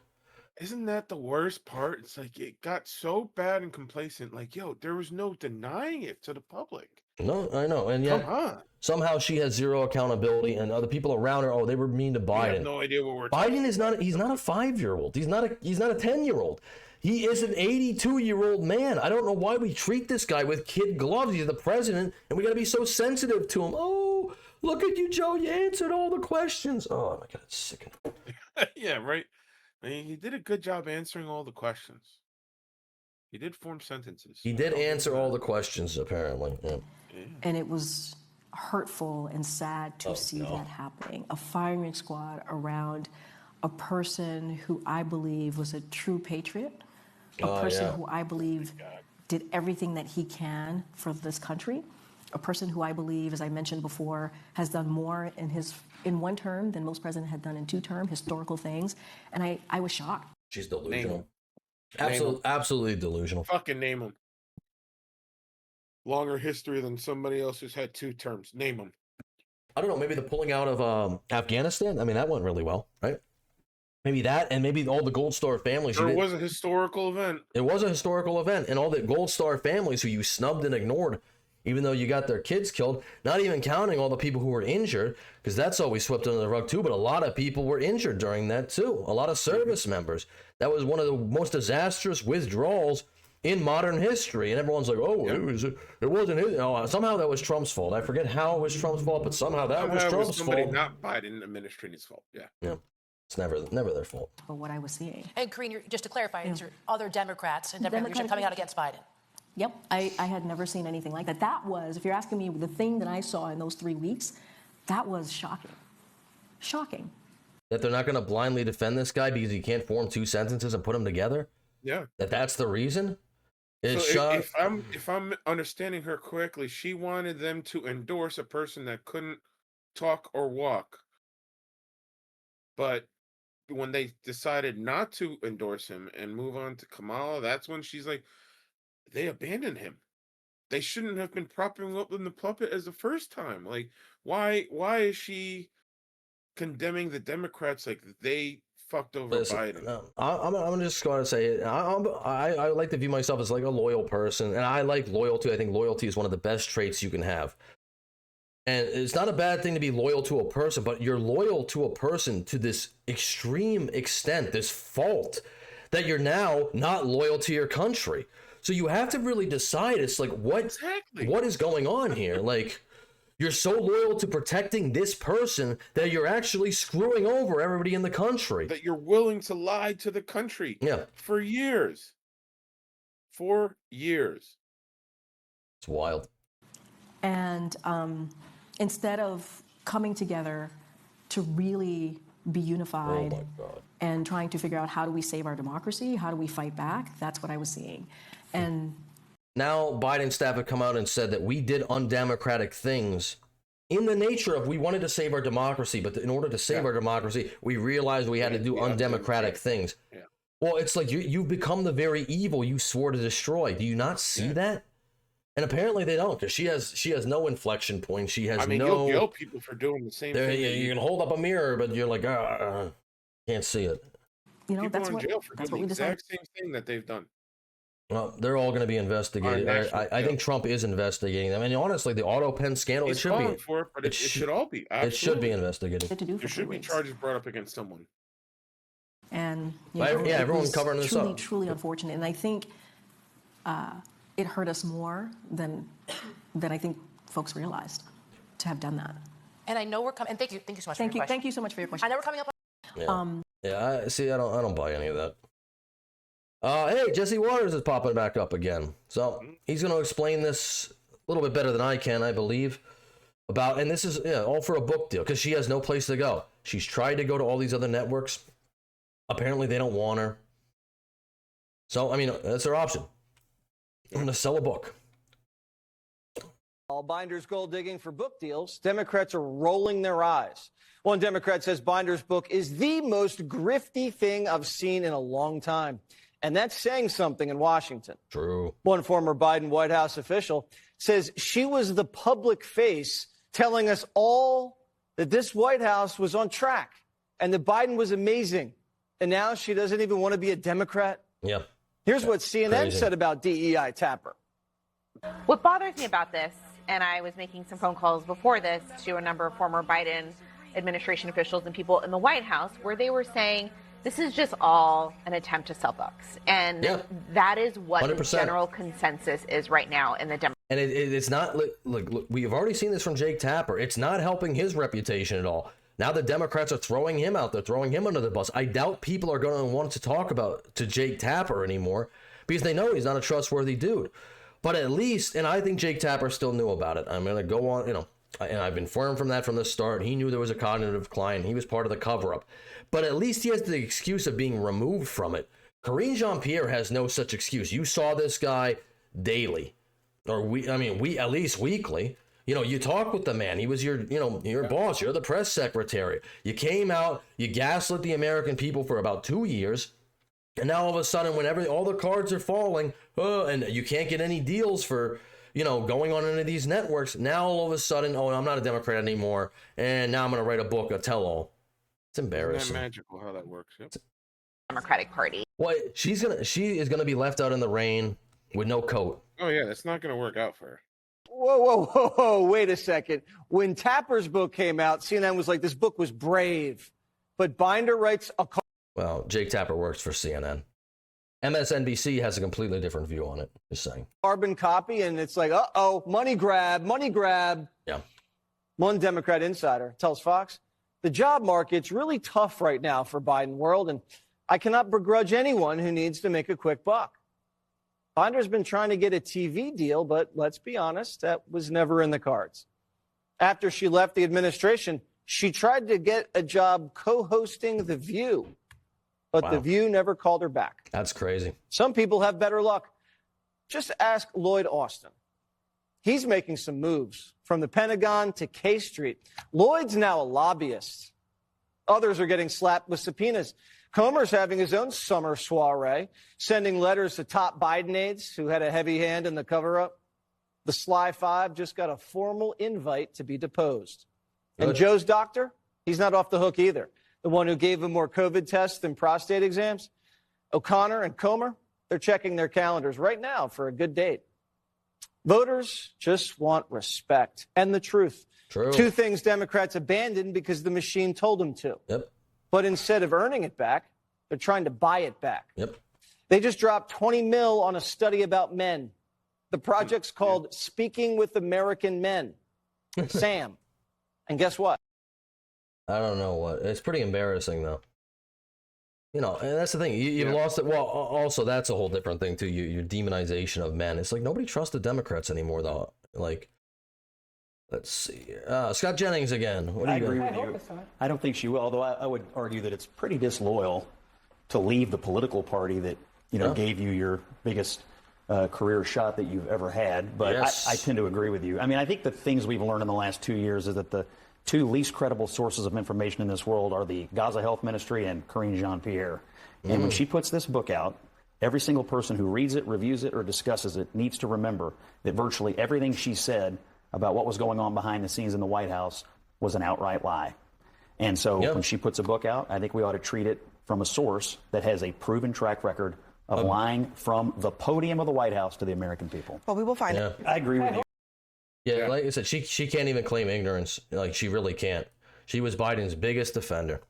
Isn't that the worst part? It's like it got so bad and complacent. Like, there was no denying it to the public. No, I know. And yet, somehow she has zero accountability, and other people around her, they were mean to Biden. I have no idea what we're Biden is not, he's not a 5-year-old. He's not a 10-year-old. He is an 82-year-old man. I don't know why we treat this guy with kid gloves. He's the president, and we got to be so sensitive to him. Oh, look at you, Joe. You answered all the questions. Oh, my God, it's sickening. Yeah, right. I mean, he did a good job answering all the questions. He did form sentences. He did answer all the questions, apparently. Yeah. And it was hurtful and sad to see that happening. A firing squad around a person who I believe was a true patriot, a person who I believe did everything that he can for this country, a person who I believe, as I mentioned before, has done more in one term than most presidents had done in 2 terms, historical things. And I was shocked. She's delusional. Absolutely delusional. Fucking name him. Longer history than somebody else who's had 2 terms. Name him. I don't know. Maybe the pulling out of Afghanistan. I mean, that went really well, right? Maybe that, and maybe all the Gold Star families. It was a historical event. It was a historical event, and all the Gold Star families who you snubbed and ignored, even though you got their kids killed, not even counting all the people who were injured, because that's always swept under the rug too, but a lot of people were injured during that too. A lot of service members. That was one of the most disastrous withdrawals in modern history, and everyone's like, it wasn't his. No, somehow that was Trump's fault. I forget how it was Trump's fault, but somehow that was Trump's fault. Not Biden administration's fault. Yeah. It's never their fault. For what I was seeing. And Karine, just to clarify, these are other Democrats and Democrats coming out against Biden. Yep, I had never seen anything like that. That was, if you're asking me, the thing that I saw in those 3 weeks, that was shocking. Shocking. That they're not going to blindly defend this guy because he can't form 2 sentences and put them together? Yeah. That's the reason? If I'm understanding her correctly, she wanted them to endorse a person that couldn't talk or walk. But when they decided not to endorse him and move on to Kamala, that's when she's like, they abandoned him. They shouldn't have been propping up in the puppet as the first time. Like, why is she condemning the Democrats like they fucked over Biden? I'm just going to say, I like to view myself as like a loyal person, and I like loyalty. I think loyalty is one of the best traits you can have. And it's not a bad thing to be loyal to a person, but you're loyal to a person to this extreme extent, this fault, that you're now not loyal to your country. So you have to really decide, it's like, what is going on here? Like, you're so loyal to protecting this person that you're actually screwing over everybody in the country. That you're willing to lie to the country for years. 4 years. It's wild. And instead of coming together to really be unified and trying to figure out how do we save our democracy, how do we fight back, that's what I was seeing. And now Biden staff have come out and said that we did undemocratic things in the nature of we wanted to save our democracy, but in order to save our democracy, we realized we had to do undemocratic things. Yeah. Well, it's like you've become the very evil you swore to destroy. Do you not see that? And apparently they don't, because she has no inflection point. She has you'll yell people for doing the same thing. You can hold up a mirror, but you're like, can't see it. You know, people that's in what, jail for that's doing what the we decided. exact same thing that they've done. Well, they're all going to be investigated. I think Trump is investigating them. And honestly, the auto pen scandal, it should be. For it, but it should all be. Absolutely. It should be investigated. There should be charges brought up against someone. And everyone's covering this up. Truly unfortunate. And I think it hurt us more than I think folks realized to have done that. And I know we're coming. And thank you so much. Thank you so much for your question. I know we're coming up. I don't buy any of that. Hey, Jesse Waters is popping back up again. So he's going to explain this a little bit better than I can, I believe. And this is all for a book deal, because she has no place to go. She's tried to go to all these other networks. Apparently, they don't want her. So, I mean, that's her option. I'm going to sell a book. All Binder's gold digging for book deals, Democrats are rolling their eyes. One Democrat says Binder's book is the most grifty thing I've seen in a long time. And that's saying something in Washington. True. One former Biden White House official says she was the public face telling us all that this White House was on track and that Biden was amazing. And now she doesn't even want to be a Democrat. Yeah. Here's what CNN said about DEI Tapper. What bothers me about this, and I was making some phone calls before this to a number of former Biden administration officials and people in the White House, where they were saying this is just all an attempt to sell books. And that is what 100%. The general consensus is right now in the Democratic. And it's not, look, we have already seen this from Jake Tapper. It's not helping his reputation at all. Now the Democrats are throwing him out there, throwing him under the bus. I doubt people are going to want to talk to Jake Tapper anymore because they know he's not a trustworthy dude. But at least, and I think Jake Tapper still knew about it. I'm going to go on, and I've been firm from that from the start. He knew there was a cognitive decline. He was part of the cover-up. But at least he has the excuse of being removed from it. Karine Jean-Pierre has no such excuse. You saw this guy daily, or at least weekly. You talk with the man. He was your boss. You're the press secretary. You came out, you gaslit the American people for about 2 years. And now all of a sudden, whenever all the cards are falling, and you can't get any deals for, going on any of these networks, now all of a sudden, I'm not a Democrat anymore. And now I'm going to write a book, a tell-all. It's embarrassing. Isn't that magical how that works? Yep. Democratic Party. Well, she is gonna be left out in the rain with no coat. Oh yeah, that's not gonna work out for her. Whoa, wait a second. When Tapper's book came out, CNN was like, this book was brave. But Binder writes a... Well, Jake Tapper works for CNN. MSNBC has a completely different view on it, just saying. Carbon copy, and it's like, money grab. Yeah. One Democrat insider tells Fox, the job market's really tough right now for Bidenworld, and I cannot begrudge anyone who needs to make a quick buck. Binder's been trying to get a TV deal, but let's be honest, that was never in the cards. After she left the administration, she tried to get a job co-hosting The View, but The View never called her back. That's crazy. Some people have better luck. Just ask Lloyd Austin. He's making some moves from the Pentagon to K Street. Lloyd's now a lobbyist. Others are getting slapped with subpoenas. Comer's having his own summer soiree, sending letters to top Biden aides who had a heavy hand in the cover-up. The Sly Five just got a formal invite to be deposed. And Joe's doctor, he's not off the hook either. The one who gave him more COVID tests than prostate exams. O'Connor and Comer, they're checking their calendars right now for a good date. Voters just want respect and the truth. True. Two things Democrats abandoned because the machine told them to. Yep. But instead of earning it back, they're trying to buy it back. Yep. They just dropped $20 million on a study about men. The project's called Speaking with American Men. Sam. And guess what? I don't know what. It's pretty embarrassing, though. And that's the thing. You've lost it. Well, also, that's a whole different thing, too. Your demonization of men. It's like nobody trusts the Democrats anymore, though. Like, let's see. Scott Jennings again. I agree with you. I don't think she will, although I would argue that it's pretty disloyal to leave the political party that, gave you your biggest career shot that you've ever had. But yes. I tend to agree with you. I mean, I think the things we've learned in the last 2 years is that the two least credible sources of information in this world are the Gaza Health Ministry and Karine Jean-Pierre. And when she puts this book out, every single person who reads it, reviews it, or discusses it needs to remember that virtually everything she said about what was going on behind the scenes in the White House was an outright lie. And so when she puts a book out, I think we ought to treat it from a source that has a proven track record of lying from the podium of the White House to the American people. Well, we will find it. I agree with you. Yeah, like I said, she can't even claim ignorance. Like, she really can't. She was Biden's biggest defender.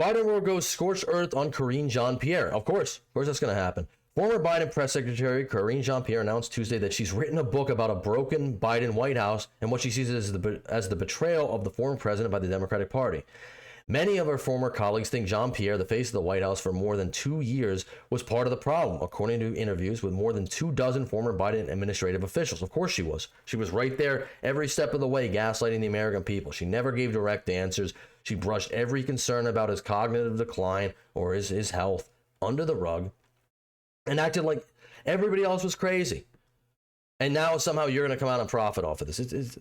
Bidenworld goes scorched earth on Karine Jean-Pierre. Of course that's going to happen. Former Biden press secretary Karine Jean-Pierre announced Tuesday that she's written a book about a broken Biden White House and what she sees as the betrayal of the former president by the Democratic Party. Many of her former colleagues think Jean-Pierre, the face of the White House for more than 2 years, was part of the problem, according to interviews with more than 24 former Biden administrative officials. Of course she was. She was right there every step of the way, gaslighting the American people. She never gave direct answers. She brushed every concern about his cognitive decline or his health under the rug and acted like everybody else was crazy. And now somehow you're going to come out and profit off of this.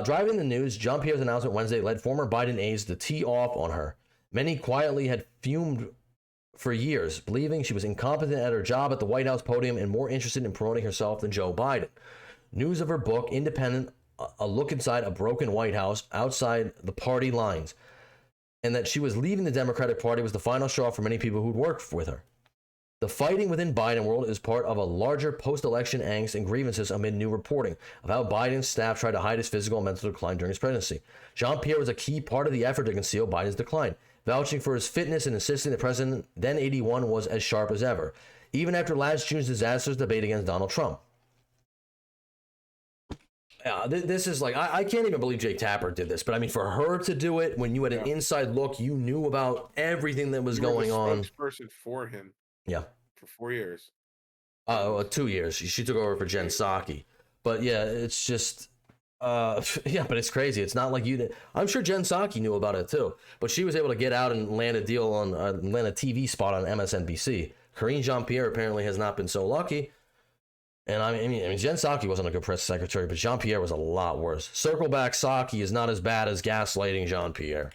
Driving the news, Jean-Pierre's announcement Wednesday led former Biden aides to tee off on her. Many quietly had fumed for years, believing she was incompetent at her job at the White House podium and more interested in promoting herself than Joe Biden. News of her book, Independent, a look inside a broken White House outside the party lines, and that she was leaving the Democratic Party was the final straw for many people who'd worked with her. The fighting within Bidenworld is part of a larger post-election angst and grievances amid new reporting of how Biden's staff tried to hide his physical and mental decline during his presidency. Jean-Pierre was a key part of the effort to conceal Biden's decline, vouching for his fitness and insisting the president, then 81, was as sharp as ever, even after last June's disastrous debate against Donald Trump. This is like, I can't even believe Jake Tapper did this, but I mean, for her to do it when you had an inside look, you knew about everything that was going on. Spokesperson for him. Yeah. For 4 years. 2 years. She took over for Jen Psaki. But yeah, it's just, yeah, but it's crazy. It's not like you did. I'm sure Jen Psaki knew about it too, but she was able to get out and land a deal on, land a TV spot on MSNBC. Karine Jean-Pierre apparently has not been so lucky. And I mean, Jen Psaki wasn't a good press secretary, but Jean-Pierre was a lot worse. Circle back, Psaki is not as bad as gaslighting Jean-Pierre.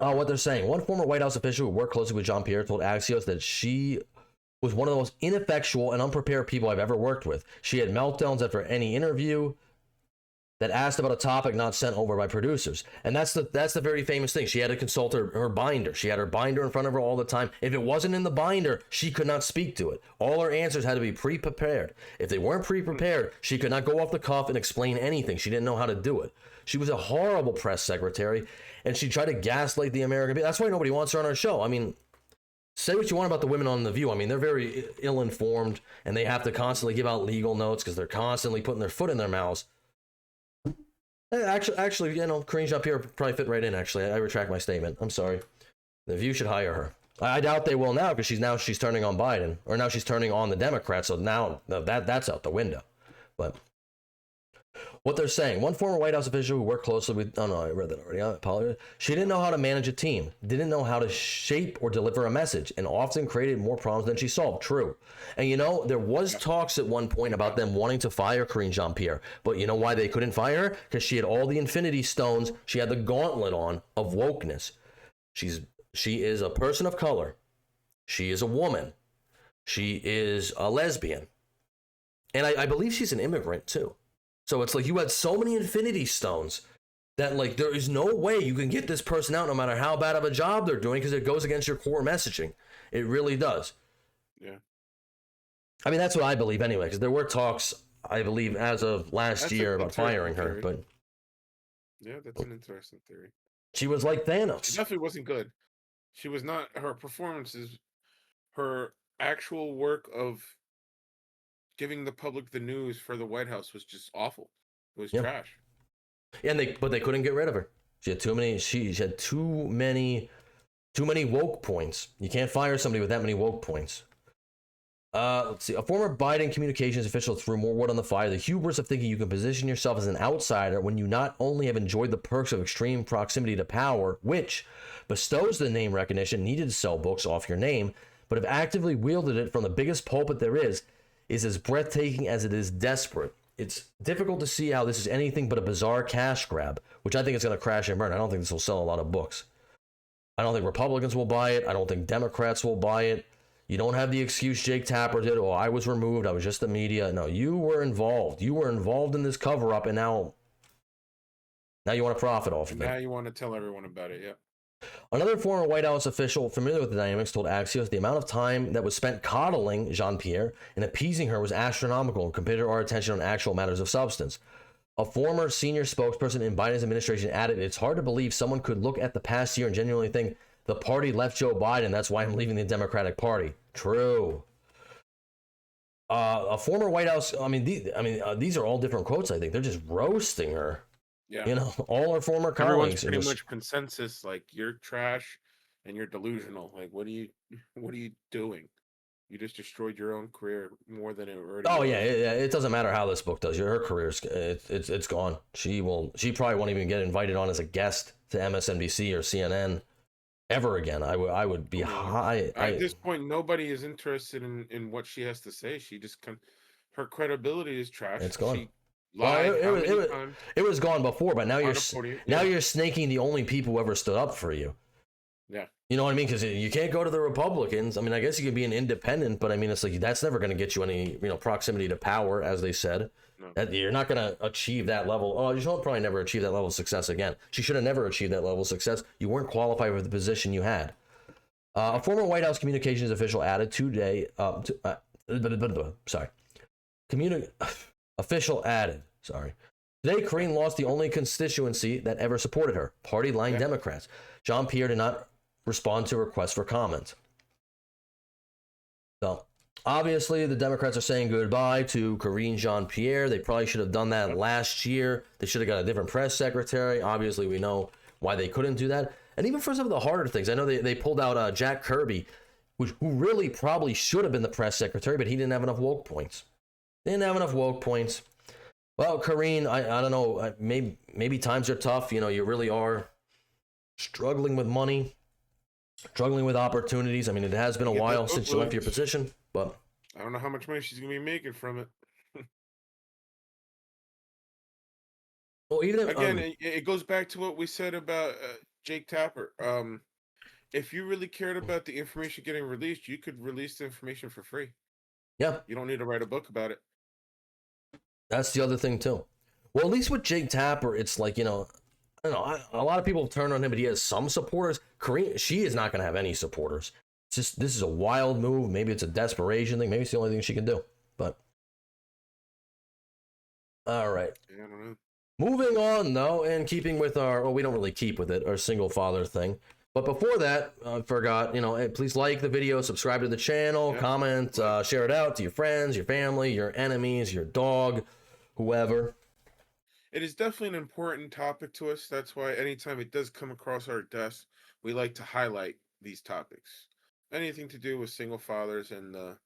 What they're saying. One former White House official who worked closely with Jean-Pierre told Axios that she was one of the most ineffectual and unprepared people I've ever worked with. She had meltdowns after any interview that asked about a topic not sent over by producers. And that's the very famous thing. She had to consult her binder. She had her binder in front of her all the time. If it wasn't in the binder, she could not speak to it. All her answers had to be pre-prepared. If they weren't pre-prepared, she could not go off the cuff and explain anything. She didn't know how to do it. She was a horrible press secretary, and she tried to gaslight the American people. That's why nobody wants her on our show. I mean, say what you want about the women on The View. I mean, they're very ill-informed, and they have to constantly give out legal notes because they're constantly putting their foot in their mouths. Actually, you know, Karine Jean-Pierre probably fit right in, actually. I retract my statement. I'm sorry. The View should hire her. I doubt they will now because she's turning on Biden, or now she's turning on the Democrats, so now that's out the window. But what they're saying, one former White House official who worked closely with, oh no, I read that already, I apologize. She didn't know how to manage a team, didn't know how to shape or deliver a message, and often created more problems than she solved. True. And you know, there was talks at one point about them wanting to fire Karine Jean-Pierre, but you know why they couldn't fire her? Because she had all the Infinity Stones, she had the gauntlet on of wokeness. She is a person of color. She is a woman. She is a lesbian. And I believe she's an immigrant too. So it's like you had so many Infinity Stones that like there is no way you can get this person out no matter how bad of a job they're doing because it goes against your core messaging. It really does. Yeah. I mean, that's what I believe anyway, because there were talks, I believe, as of last year about firing her. But yeah, that's an interesting theory. She was like Thanos. She definitely wasn't good. She was not, her performances, her actual work of giving the public the news for the White House was just awful. It was trash. Yeah, but they couldn't get rid of her. She had too many. She had too many woke points. You can't fire somebody with that many woke points. Let's see. A former Biden communications official threw more wood on the fire. The hubris of thinking you can position yourself as an outsider when you not only have enjoyed the perks of extreme proximity to power, which bestows the name recognition needed to sell books off your name, but have actively wielded it from the biggest pulpit there is as breathtaking as it is desperate. It's difficult to see how this is anything but a bizarre cash grab, which I think is going to crash and burn. I don't think this will sell a lot of books. I don't think Republicans will buy it. I don't think Democrats will buy it. You don't have the excuse Jake Tapper did, oh, I was removed, I was just the media. No, you were involved. You were involved in this cover-up, and now you want to profit off of it. Now you want to tell everyone about it, yeah. Another former White House official familiar with the dynamics told Axios the amount of time that was spent coddling Jean-Pierre and appeasing her was astronomical compared to our attention on actual matters of substance. A former senior spokesperson in Biden's administration added, it's hard to believe someone could look at the past year and genuinely think the party left Joe Biden, that's why I'm leaving the Democratic Party. True. A former White House, these are all different quotes, I think. They're just roasting her. Yeah. You know, all our former Everyone's colleagues are pretty just, much consensus, like, you're trash and you're delusional. Like, what are you doing? You just destroyed your own career more than it already oh was. yeah, it doesn't matter how this book does. Her career's it's gone. She probably won't even get invited on as a guest to MSNBC or CNN ever again. I would be high. At this point, nobody is interested in what she has to say. She just her credibility is trash. It's gone. She lied it was gone before, but now now you're snaking the only people who ever stood up for you. Yeah. You know what I mean? Because you can't go to the Republicans. I mean, I guess you can be an independent, but I mean, it's like that's never going to get you any, proximity to power, as they said. No. That you're not going to achieve that level. Oh, you'll probably never achieve that level of success again. She should have never achieved that level of success. You weren't qualified for the position you had. A former White House communications official added today. Official added. Sorry. Today, Karine lost the only constituency that ever supported her. Party line Democrats. Jean-Pierre did not respond to requests for comment. So, obviously, the Democrats are saying goodbye to Karine Jean-Pierre. They probably should have done that last year. They should have got a different press secretary. Obviously, we know why they couldn't do that. And even for some of the harder things, I know they pulled out Jack Kirby, who really probably should have been the press secretary, but he didn't have enough woke points. Well, Karine, I don't know. Maybe times are tough. You really are struggling with money. Struggling with opportunities. I mean, it has been a while since you left your position, but I don't know how much money she's gonna be making from it. Well, even again, it goes back to what we said about Jake Tapper. If you really cared about the information getting released, you could release the information for free. Yeah, you don't need to write a book about it. That's the other thing too. Well, at least with Jake Tapper, it's like, I don't know. A lot of people turn on him, but he has some supporters. Karine, she is not going to have any supporters. It's just, this is a wild move. Maybe it's a desperation thing. Maybe it's the only thing she can do. But all right. Yeah, I don't know. Moving on, though, and keeping with we don't really keep with it, our single father thing. But before that, I forgot, hey, please like the video, subscribe to the channel, comment, share it out to your friends, your family, your enemies, your dog, whoever. It is definitely an important topic to us. That's why anytime it does come across our desk, we like to highlight these topics. Anything to do with single fathers and the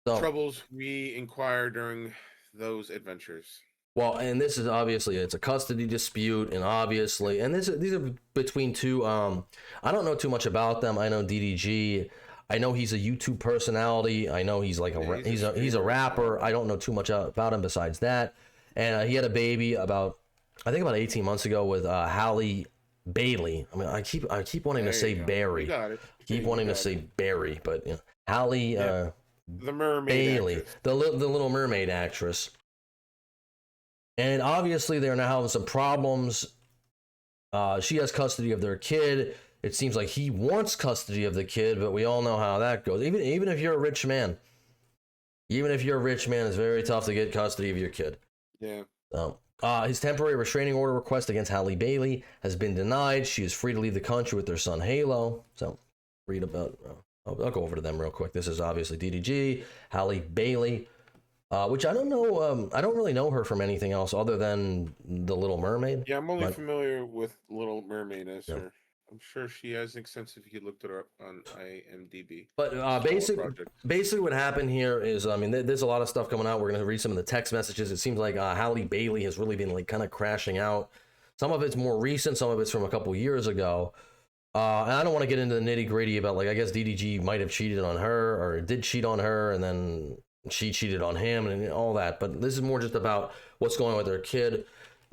troubles we inquire during those adventures. Well, and this is obviously, it's a custody dispute, and obviously, and these are between two, I don't know too much about them. I know DDG. I know he's a YouTube personality. I know he's like he's a rapper. I don't know too much about him besides that. And he had a baby about 18 months ago with Halle Bailey. I mean, I keep wanting to say Barry. Keep wanting to say Barry, but Halle the mermaid Bailey, actress. the Little Mermaid actress. And obviously, they're now having some problems. She has custody of their kid. It seems like he wants custody of the kid, but we all know how that goes. Even if you're a rich man, it's very tough to get custody of your kid. Yeah. His temporary restraining order request against Halle Bailey has been denied. She is free to leave the country with their son Halo. So, read about. I'll go over to them real quick. This is obviously DDG, Halle Bailey, which I don't know. I don't really know her from anything else other than The Little Mermaid. Yeah, I'm only familiar with Little Mermaid as her. I'm sure she has extensive. You looked her up on IMDb. But basically what happened here is, I mean, there's a lot of stuff coming out. We're going to read some of the text messages. It seems like Halle Bailey has really been like kind of crashing out. Some of it's more recent. Some of it's from a couple years ago. And I don't want to get into the nitty gritty about, like, I guess DDG might have cheated on her or did cheat on her, and then she cheated on him and all that. But this is more just about what's going on with their kid.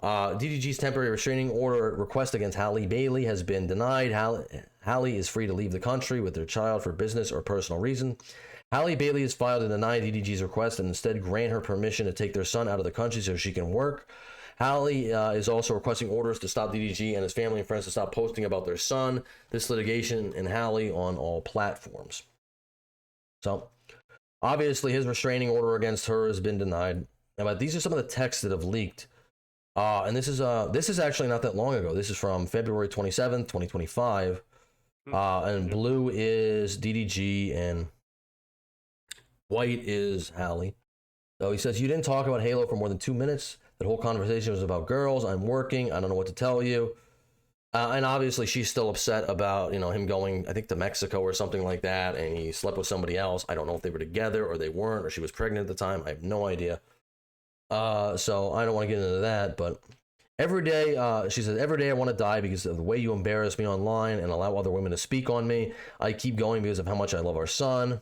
DDG's temporary restraining order request against Halle Bailey has been denied. Halle is free to leave the country with their child for business or personal reason. Halle Bailey has filed to deny DDG's request and instead grant her permission to take their son out of the country so she can work. Halle is also requesting orders to stop DDG and his family and friends to stop posting about their son. This litigation and Halle on all platforms. So, obviously, his restraining order against her has been denied. But these are some of the texts that have leaked. And this is actually not that long ago. This is from February 27th, 2025. And blue is DDG and white is Halle. So he says, "You didn't talk about Halo for more than 2 minutes. That whole conversation was about girls. I'm working. I don't know what to tell you. And obviously she's still upset about, him going, I think, to Mexico or something like that, and he slept with somebody else. I don't know if they were together or they weren't, or she was pregnant at the time. I have no idea. So I don't want to get into that, but every day, she says, every day I want to die because of the way you embarrass me online and allow other women to speak on me. I keep going because of how much I love our son.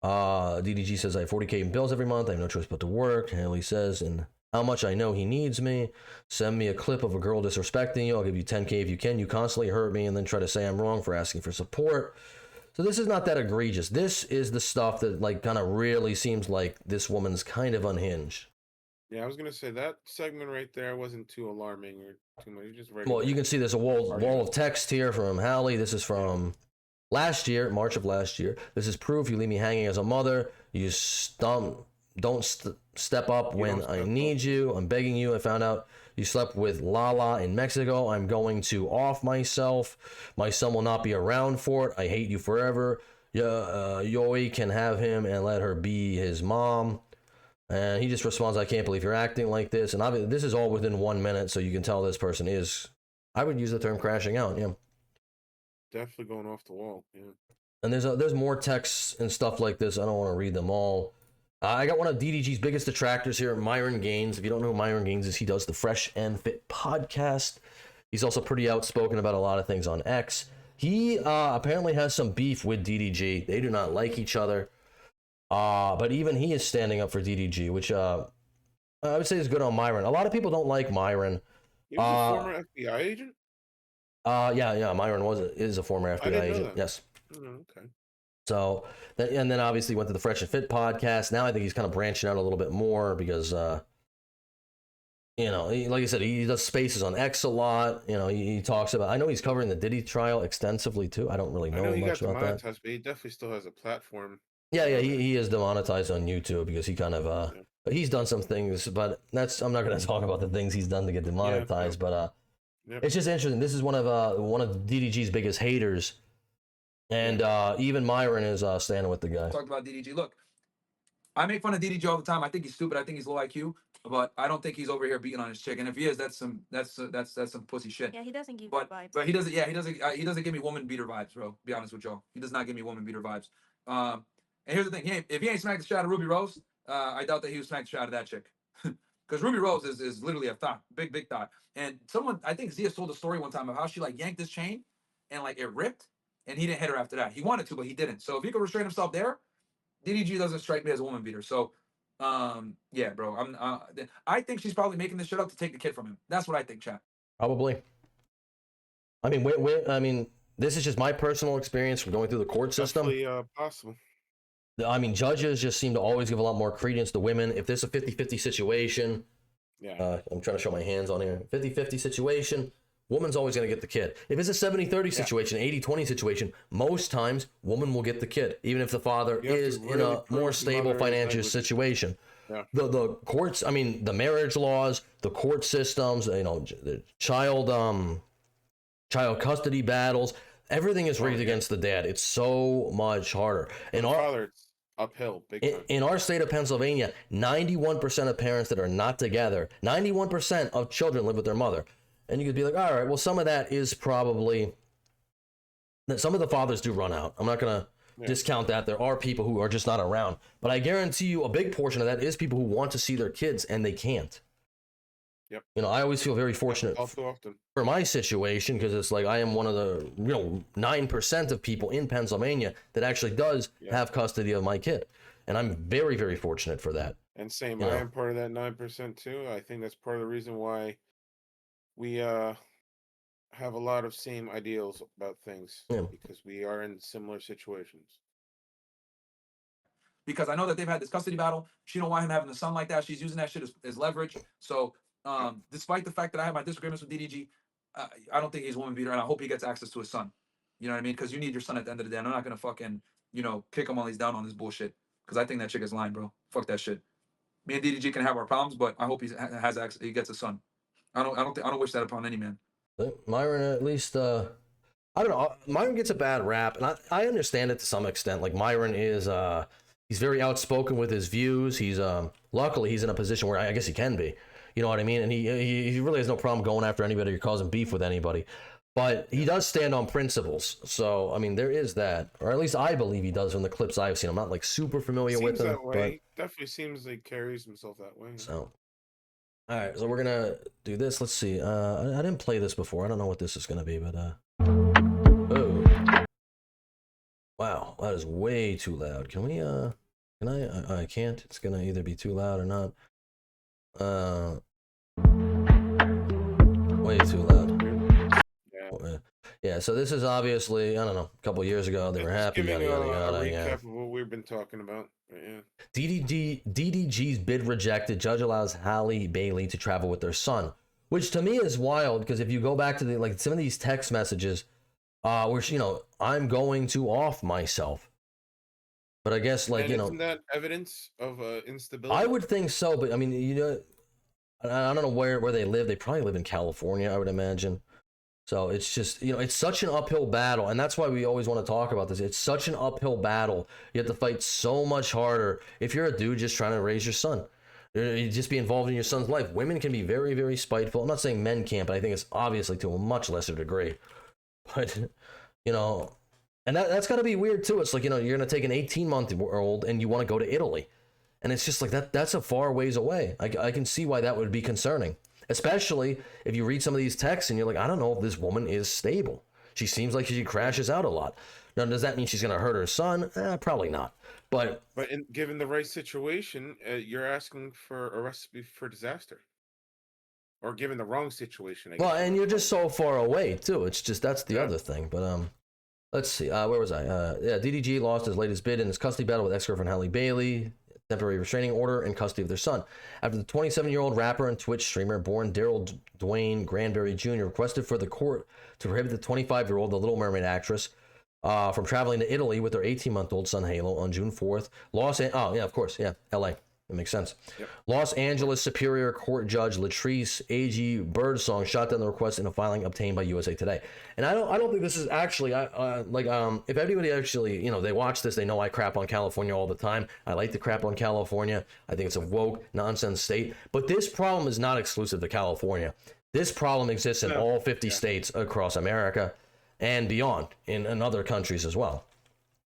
DDG says, I have 40K in bills every month. I have no choice but to work. Haley says, and how much I know he needs me. Send me a clip of a girl disrespecting you. I'll give you 10K if you can. You constantly hurt me and then try to say I'm wrong for asking for support. So this is not that egregious. This is the stuff that kind of really seems like this woman's kind of unhinged. Yeah, I was gonna say that segment right there wasn't too alarming or too much. You just well, you can see there's a wall of text here from Halle. This is from last year, March of last year. This is proof you leave me hanging as a mother. You don't step up when I need you. I'm begging you. I found out you slept with Lala in Mexico. I'm going to off myself. My son will not be around for it. I hate you forever. Yoi can have him and let her be his mom. And he just responds, I can't believe you're acting like this. And obviously, this is all within 1 minute, so you can tell this person is, I would use the term crashing out. Yeah. Definitely going off the wall. Yeah. And there's more texts and stuff like this. I don't want to read them all. I got one of DDG's biggest detractors here, Myron Gaines. If you don't know who Myron Gaines is, he does the Fresh and Fit podcast. He's also pretty outspoken about a lot of things on X. He apparently has some beef with DDG. They do not like each other. But even he is standing up for DDG, which I would say is good on Myron. A lot of people don't like Myron. He was a former FBI agent? Yeah, Myron is a former FBI agent. Yes. Oh, okay. So, and then obviously went to the Fresh and Fit podcast. Now I think he's kind of branching out a little bit more because, like I said, he does spaces on X a lot. He talks about, I know he's covering the Diddy trial extensively too. I don't really know much about that. But he definitely still has a platform. Yeah, he is demonetized on YouTube because he kind of, he's done some things, but I'm not going to talk about the things he's done to get demonetized, but it's just interesting. This is one of DDG's biggest haters. And even Myron is standing with the guy. Talked about DDG. Look, I make fun of DDG all the time. I think he's stupid. I think he's low IQ, but I don't think he's over here beating on his chick. And if he is, that's some pussy shit. Yeah, he doesn't give vibes. But he doesn't. Yeah, he doesn't give me woman beater vibes, bro. Be honest with y'all. He does not give me woman beater vibes. And here's the thing: if he ain't smacked the shit out of Ruby Rose, I doubt that he would smack the shit out of that chick. Because Ruby Rose is literally a thought, big thought. And I think Zia told a story one time of how she yanked this chain, and it ripped. And he didn't hit her after that. He wanted to, but he didn't. So if he could restrain himself there, DDG doesn't strike me as a woman beater. So, yeah, bro. I think she's probably making this shit up to take the kid from him. That's what I think, chat. Probably. I mean, this is just my personal experience from going through the court system. Definitely possible. I mean, judges just seem to always give a lot more credence to women. If there's a 50-50 situation, I'm trying to show my hands on here. 50-50 situation. Woman's always going to get the kid. If it's a 70-30 situation, 80-20 situation, most times woman will get the kid, even if the father is in a more stable financial situation. Yeah. The courts, I mean, the marriage laws, the court systems, the child custody battles, everything is rigged against the dad. It's so much harder. And father, it's uphill. Big time. In our state of Pennsylvania, 91% of parents that are not together, 91% of children live with their mother. And you could be like, all right, well, some of that is probably, some of the fathers do run out. I'm not going to discount that. There are people who are just not around. But I guarantee you a big portion of that is people who want to see their kids and they can't. Yep. I always feel very fortunate for my situation because it's I am one of the 9% of people in Pennsylvania that actually does have custody of my kid. And I'm very, very fortunate for that. And same, I am part of that 9% too. I think that's part of the reason why we have a lot of same ideals about things because we are in similar situations. Because I know that they've had this custody battle. She don't want him having the son like that. She's using that shit as leverage. So despite the fact that I have my disagreements with DDG, I don't think he's a woman beater, and I hope he gets access to his son. You know what I mean? Because you need your son at the end of the day. And I'm not gonna fucking kick him while he's down on this bullshit. Because I think that chick is lying, bro. Fuck that shit. Me and DDG can have our problems, but I hope he has access. He gets a son. I don't wish that upon any man. Myron, at least, I don't know. Myron gets a bad rap, and I understand it to some extent. Myron is, He's very outspoken with his views. He's luckily he's in a position where I guess he can be. You know what I mean? And he really has no problem going after anybody or causing beef with anybody. But he does stand on principles. So, I mean, there is that. Or at least I believe he does from the clips I've seen. I'm not like super familiar with him. That way. Definitely seems like carries himself that way. So, all right. So we're going to do this. Let's see. I didn't play this before. I don't know what this is going to be, but oh. Wow, that is way too loud. Can we can I can't. It's going to either be too loud or not. Way too loud. Yeah, so this is obviously, I don't know, a couple years ago they were happy. Giving a recap of what we've been talking about. Yeah. DDG's bid rejected. Judge allows Halle Bailey to travel with their son, which to me is wild because if you go back to like some of these text messages, where I'm going to off myself, but I guess isn't that evidence of instability? I would think so, but I mean I don't know where they live. They probably live in California, I would imagine. So it's just, it's such an uphill battle. And that's why we always want to talk about this. It's such an uphill battle. You have to fight so much harder if you're a dude just trying to raise your son. You just be involved in your son's life. Women can be very, very spiteful. I'm not saying men can't, but I think it's obviously to a much lesser degree. But, and that's got to be weird too. It's like, you're going to take an 18-month-old and you want to go to Italy. And it's just like that's a far ways away. I can see why that would be concerning. Especially if you read some of these texts and you're like, I don't know if this woman is stable. She seems like she crashes out a lot. Now, does that mean she's going to hurt her son? Probably not. But given the right situation, you're asking for a recipe for disaster. Or given the wrong situation. I guess. Well, and you're just so far away, too. It's just, that's the other thing. But let's see. Where was I? DDG lost his latest bid in his custody battle with ex-girlfriend Halle Bailey. Temporary restraining order and custody of their son after the 27-year-old rapper and Twitch streamer born Daryl Dwayne Granberry Jr. requested for the court to prohibit the 25-year-old, the Little Mermaid actress, from traveling to Italy with her 18-month-old son Halo on June 4th. LA. That makes sense. Yep. Los Angeles Superior Court Judge Latrice A.G. Birdsong shot down the request in a filing obtained by USA Today. And I don't think this is actually if anybody actually they watch this, they know I crap on California all the time. I like to crap on California. I think it's a woke nonsense state. But this problem is not exclusive to California. This problem exists in all 50 states across America and beyond in other countries as well.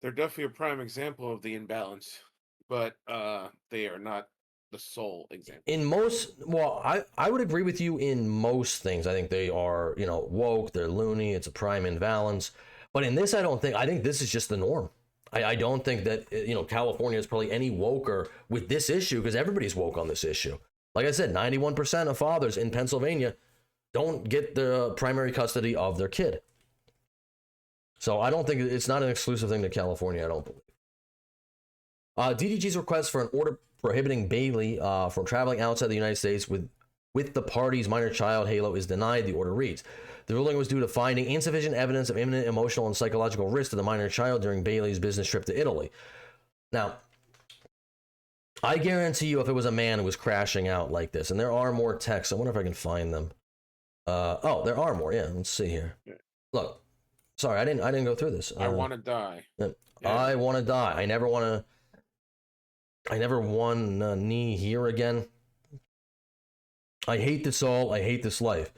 They're definitely a prime example of the imbalance. But they are not the sole example. In most, I would agree with you in most things. I think they are, woke, they're loony, it's a prime imbalance. But in this, I think this is just the norm. I don't think that, California is probably any woker with this issue because everybody's woke on this issue. Like I said, 91% of fathers in Pennsylvania don't get the primary custody of their kid. So I don't think it's not an exclusive thing to California, I don't believe. DDG's request for an order prohibiting Bailey from traveling outside the United States with the party's minor child, Halo, is denied, the order reads. The ruling was due to finding insufficient evidence of imminent emotional and psychological risk to the minor child during Bailey's business trip to Italy. Now, I guarantee you if it was a man who was crashing out like this, and there are more texts, I wonder if I can find them. There are more, yeah, let's see here. Yeah. Look, sorry, I didn't go through this. I want to die. I want to die. I never won a knee here again. I hate this all. I hate this life.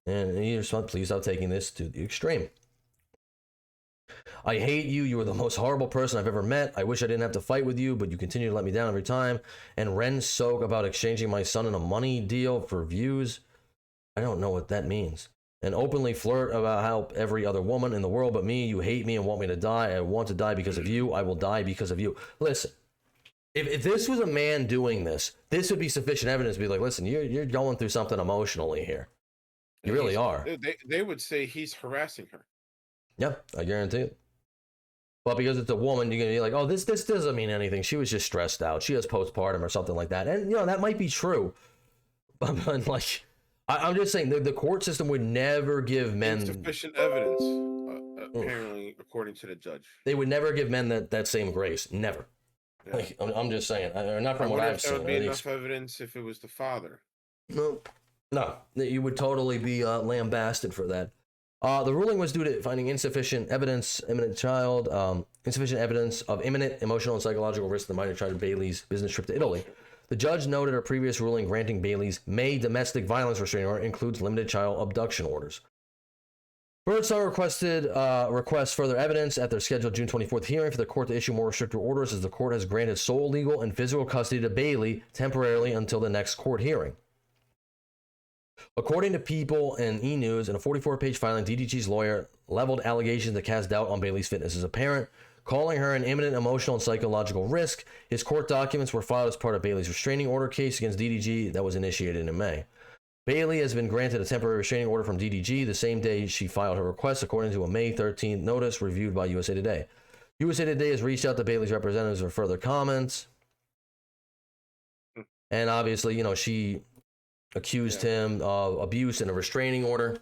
And you respond, please stop taking this to the extreme. I hate you. You are the most horrible person I've ever met. I wish I didn't have to fight with you, but you continue to let me down every time. And Ren soak about exchanging my son in a money deal for views. I don't know what that means. And openly flirt about how every other woman in the world but me, you hate me and want me to die. I want to die because of you. I will die because of you. Listen. If this was a man doing this, this would be sufficient evidence to be like, listen, you're going through something emotionally here. You really are. They would say he's harassing her. Yeah, I guarantee it. But because it's a woman, you're going to be like, oh, this doesn't mean anything. She was just stressed out. She has postpartum or something like that. And, that might be true. But I'm just saying, the court system would never give men... insufficient evidence, apparently, according to the judge. They would never give men that same grace. Never. Yeah. I'm just saying, not from what I've seen. There would be enough evidence if it was the father. No, you would totally be lambasted for that. The ruling was due to finding insufficient evidence of imminent emotional and psychological risk to the minor child of Bailey's business trip to Italy. The judge noted her previous ruling granting Bailey's May domestic violence restraining order includes limited child abduction orders. Birdsong requests further evidence at their scheduled June 24th hearing for the court to issue more restrictive orders, as the court has granted sole legal and physical custody to Bailey temporarily until the next court hearing. According to People and E! News, in a 44-page filing, DDG's lawyer leveled allegations that cast doubt on Bailey's fitness as a parent, calling her an imminent emotional and psychological risk. His court documents were filed as part of Bailey's restraining order case against DDG that was initiated in May. Bailey has been granted a temporary restraining order from DDG the same day she filed her request, according to a May 13th notice reviewed by USA Today. USA Today has reached out to Bailey's representatives for further comments. And obviously, you know, she accused him of abuse and a restraining order,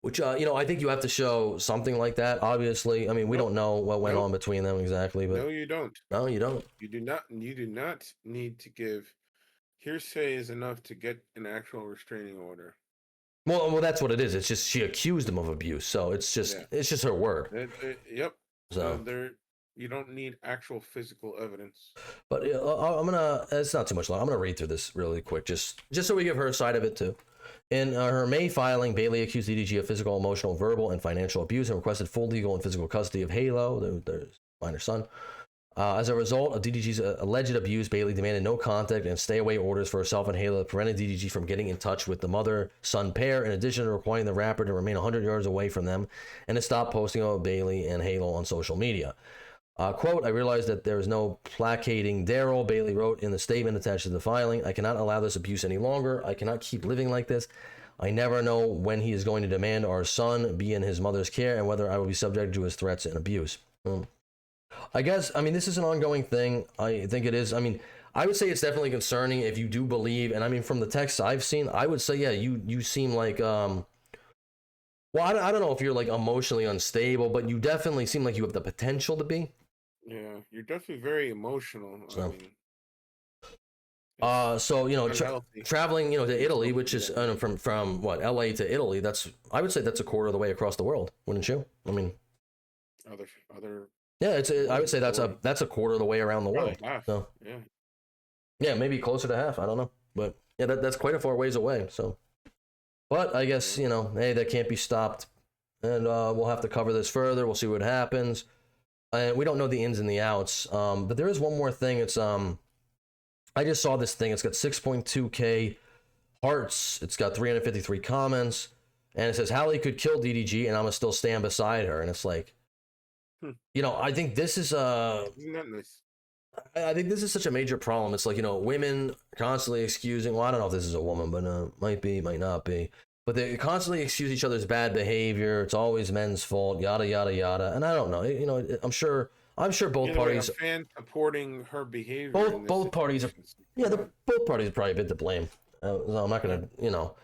which, you know, I think you have to show something like that, obviously. I mean, we don't know what went on between them exactly. But no, you don't. No, you don't. You do not need to give... Hearsay is enough to get an actual restraining order. Well, that's what it is. It's just she accused him of abuse, so it's just her word. Yep. So you don't need actual physical evidence. But I'm gonna. It's not too much long. I'm gonna read through this really quick, just so we give her side of it too. In her May filing, Bailey accused DDG of physical, emotional, verbal, and financial abuse and requested full legal and physical custody of Halo, their minor son. As a result of DDG's alleged abuse, Bailey demanded no contact and stay-away orders for herself and Halo that prevented DDG from getting in touch with the mother-son pair, in addition to requiring the rapper to remain 100 yards away from them and to stop posting about Bailey and Halo on social media. Quote, I realized that there is no placating Daryl, Bailey wrote in the statement attached to the filing. I cannot allow this abuse any longer. I cannot keep living like this. I never know when he is going to demand our son be in his mother's care and whether I will be subject to his threats and abuse. I guess, I mean, this is an ongoing thing. I think it is. I mean, I would say it's definitely concerning if you do believe, and I mean, from the texts I've seen, I would say, yeah, you seem like, well, I don't know if you're like emotionally unstable, but you definitely seem like you have the potential to be. Yeah, you're definitely very emotional. So, so you know, traveling, you know, to Italy, which is from what, LA to Italy, I would say that's a quarter of the way across the world, wouldn't you? I mean, other. Yeah, I would say that's a quarter of the way around the world. Half. So yeah, maybe closer to half. I don't know, but yeah, that's quite a far ways away. So, but I guess, you know, hey, that can't be stopped, and we'll have to cover this further. We'll see what happens, and we don't know the ins and the outs. But there is one more thing. It's I just saw this thing. It's got 6.2K hearts. It's got 353 comments, and it says Halle could kill DDG, and I'ma still stand beside her. And it's like, you know, I think this is Isn't that nice? I think this is such a major problem. It's like, you know, women constantly excusing, well, I don't know if this is a woman, but might be, might not be. But they constantly excuse each other's bad behavior. It's always men's fault, yada, yada, yada. And I don't know. You know, I'm sure both parties. A fan supporting her behavior. Both parties are, both parties are probably a bit to blame. So I'm not going to, you know,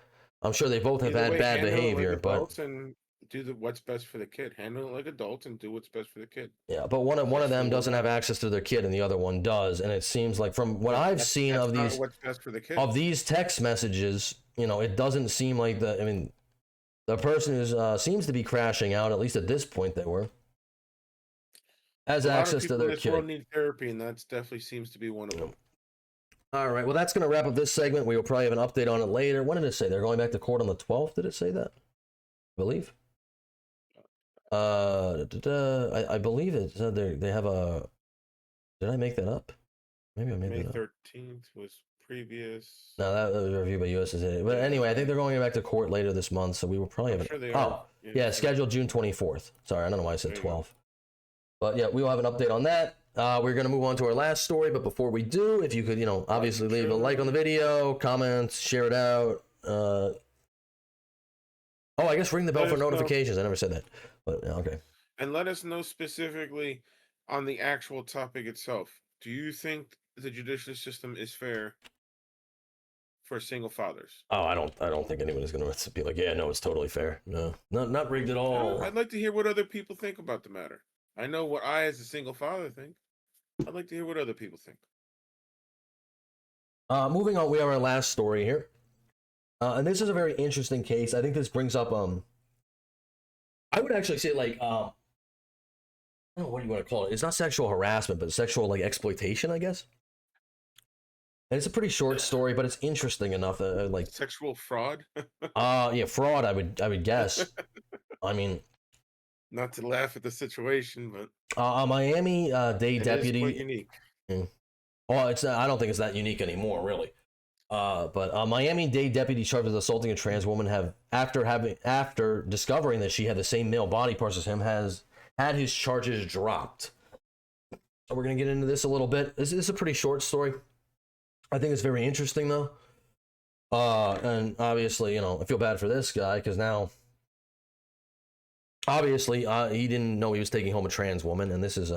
I'm sure they both have had bad behavior, but. And do what's best for the kid. Handle it like adults and do what's best for the kid. Yeah, but one of them doesn't have access to their kid, and the other one does. And it seems like, from what I've seen of these what's best for the kid. Of these text messages, you know, it doesn't seem like the. I mean, the person who seems to be crashing out, at least at this point, they were, has access to their kid. World need therapy, and that definitely seems to be one of them. All right, well, that's going to wrap up this segment. We will probably have an update on it later. When did it say they're going back to court on the 12th? Did it say that? I believe. I believe it said they have a. Did I make that up? Maybe I made that up. May 13th was previous. No, that was reviewed by USA. But anyway, I think they're going back to court later this month, so we will probably have it. Yeah, scheduled June 24th. Sorry, I don't know why I said 12. But yeah, we will have an update on that. We're going to move on to our last story, but before we do, if you could, you know, obviously leave a like on the video, comment, share it out. I guess ring the bell for notifications. I never said that. But okay. And let us know specifically on the actual topic itself. Do you think the judicial system is fair for single fathers? Oh, I don't think anyone is going to be like, yeah, no, it's totally fair. No, not rigged at all. I'd like to hear what other people think about the matter. I know what I, as a single father, think. I'd like to hear what other people think. Moving on, we have our last story here. And this is a very interesting case. I think this brings up I would actually say like I don't know what do you want to call it. It's not sexual harassment, but sexual like exploitation, I guess. And it's a pretty short story, but it's interesting enough. Like sexual fraud. Yeah, fraud. I would guess. I mean, not to laugh at the situation, but a Miami-Dade deputy. Is quite unique. Well, it's I don't think it's that unique anymore, really. But a Miami-Dade deputy charged with assaulting a trans woman after discovering that she had the same male body parts as him has had his charges dropped. So we're gonna get into this a little bit. This is a pretty short story. I think it's very interesting though. And obviously, you know, I feel bad for this guy because now, obviously, he didn't know he was taking home a trans woman, and this is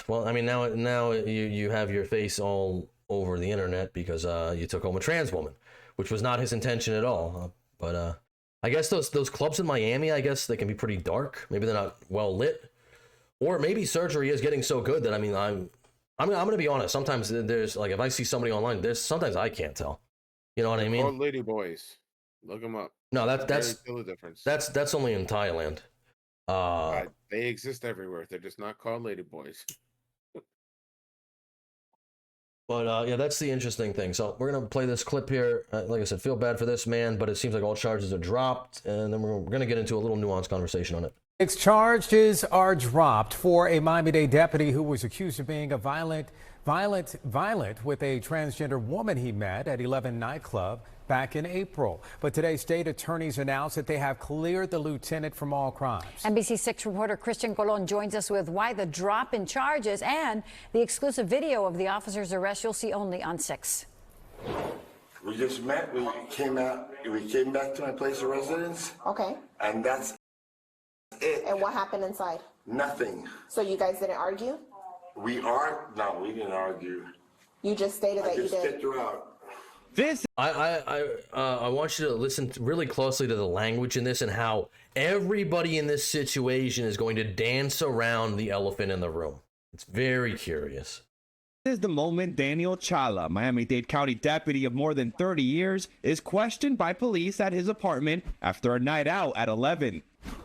well, I mean, now you have your face all over the internet because you took home a trans woman, which was not his intention at all. But I guess those clubs in Miami, I guess they can be pretty dark. Maybe they're not well lit, or maybe surgery is getting so good that I'm gonna be honest. Sometimes there's like if I see somebody online, sometimes I can't tell. You know what I mean? Called lady boys. Look them up. No, that's the difference. That's only in Thailand. They exist everywhere. They're just not called lady boys. But yeah, that's the interesting thing. So we're gonna play this clip here. Like I said, feel bad for this man, but it seems like all charges are dropped, and then we're gonna get into a little nuanced conversation on it. 6 charges are dropped for a Miami-Dade deputy who was accused of being violent with a transgender woman he met at 11 nightclub back in April. But today, state attorneys announced that they have cleared the lieutenant from all crimes. NBC6 reporter Christian Colon joins us with why the drop in charges and the exclusive video of the officer's arrest you'll see only on 6. We just met. We came back to my place of residence. Okay. And that's it. And what happened inside? Nothing. So you guys didn't argue? No, we didn't argue. You just stated that you did. I just kicked her out. I want you to listen really closely to the language in this and how everybody in this situation is going to dance around the elephant in the room. It's very curious. This is the moment Daniel Chala, Miami-Dade County deputy of more than 30 years, is questioned by police at his apartment after a night out at 11.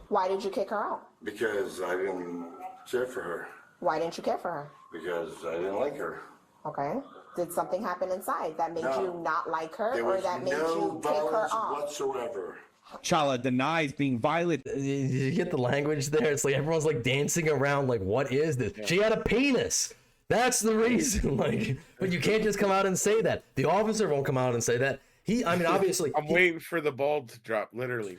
Why did you kick her out? Because I didn't care for her. Why didn't you care for her? Because I didn't like her. Okay. Did something happen inside that made you not like her, or that made you kick No her violence off? whatsoever. Chala denies being violent. You get the language there? It's like everyone's like dancing around like, what is this? Yeah. She had a penis. That's the reason. Like, but you can't just come out and say that. The officer won't come out and say that. Obviously. I'm waiting for the ball to drop, literally.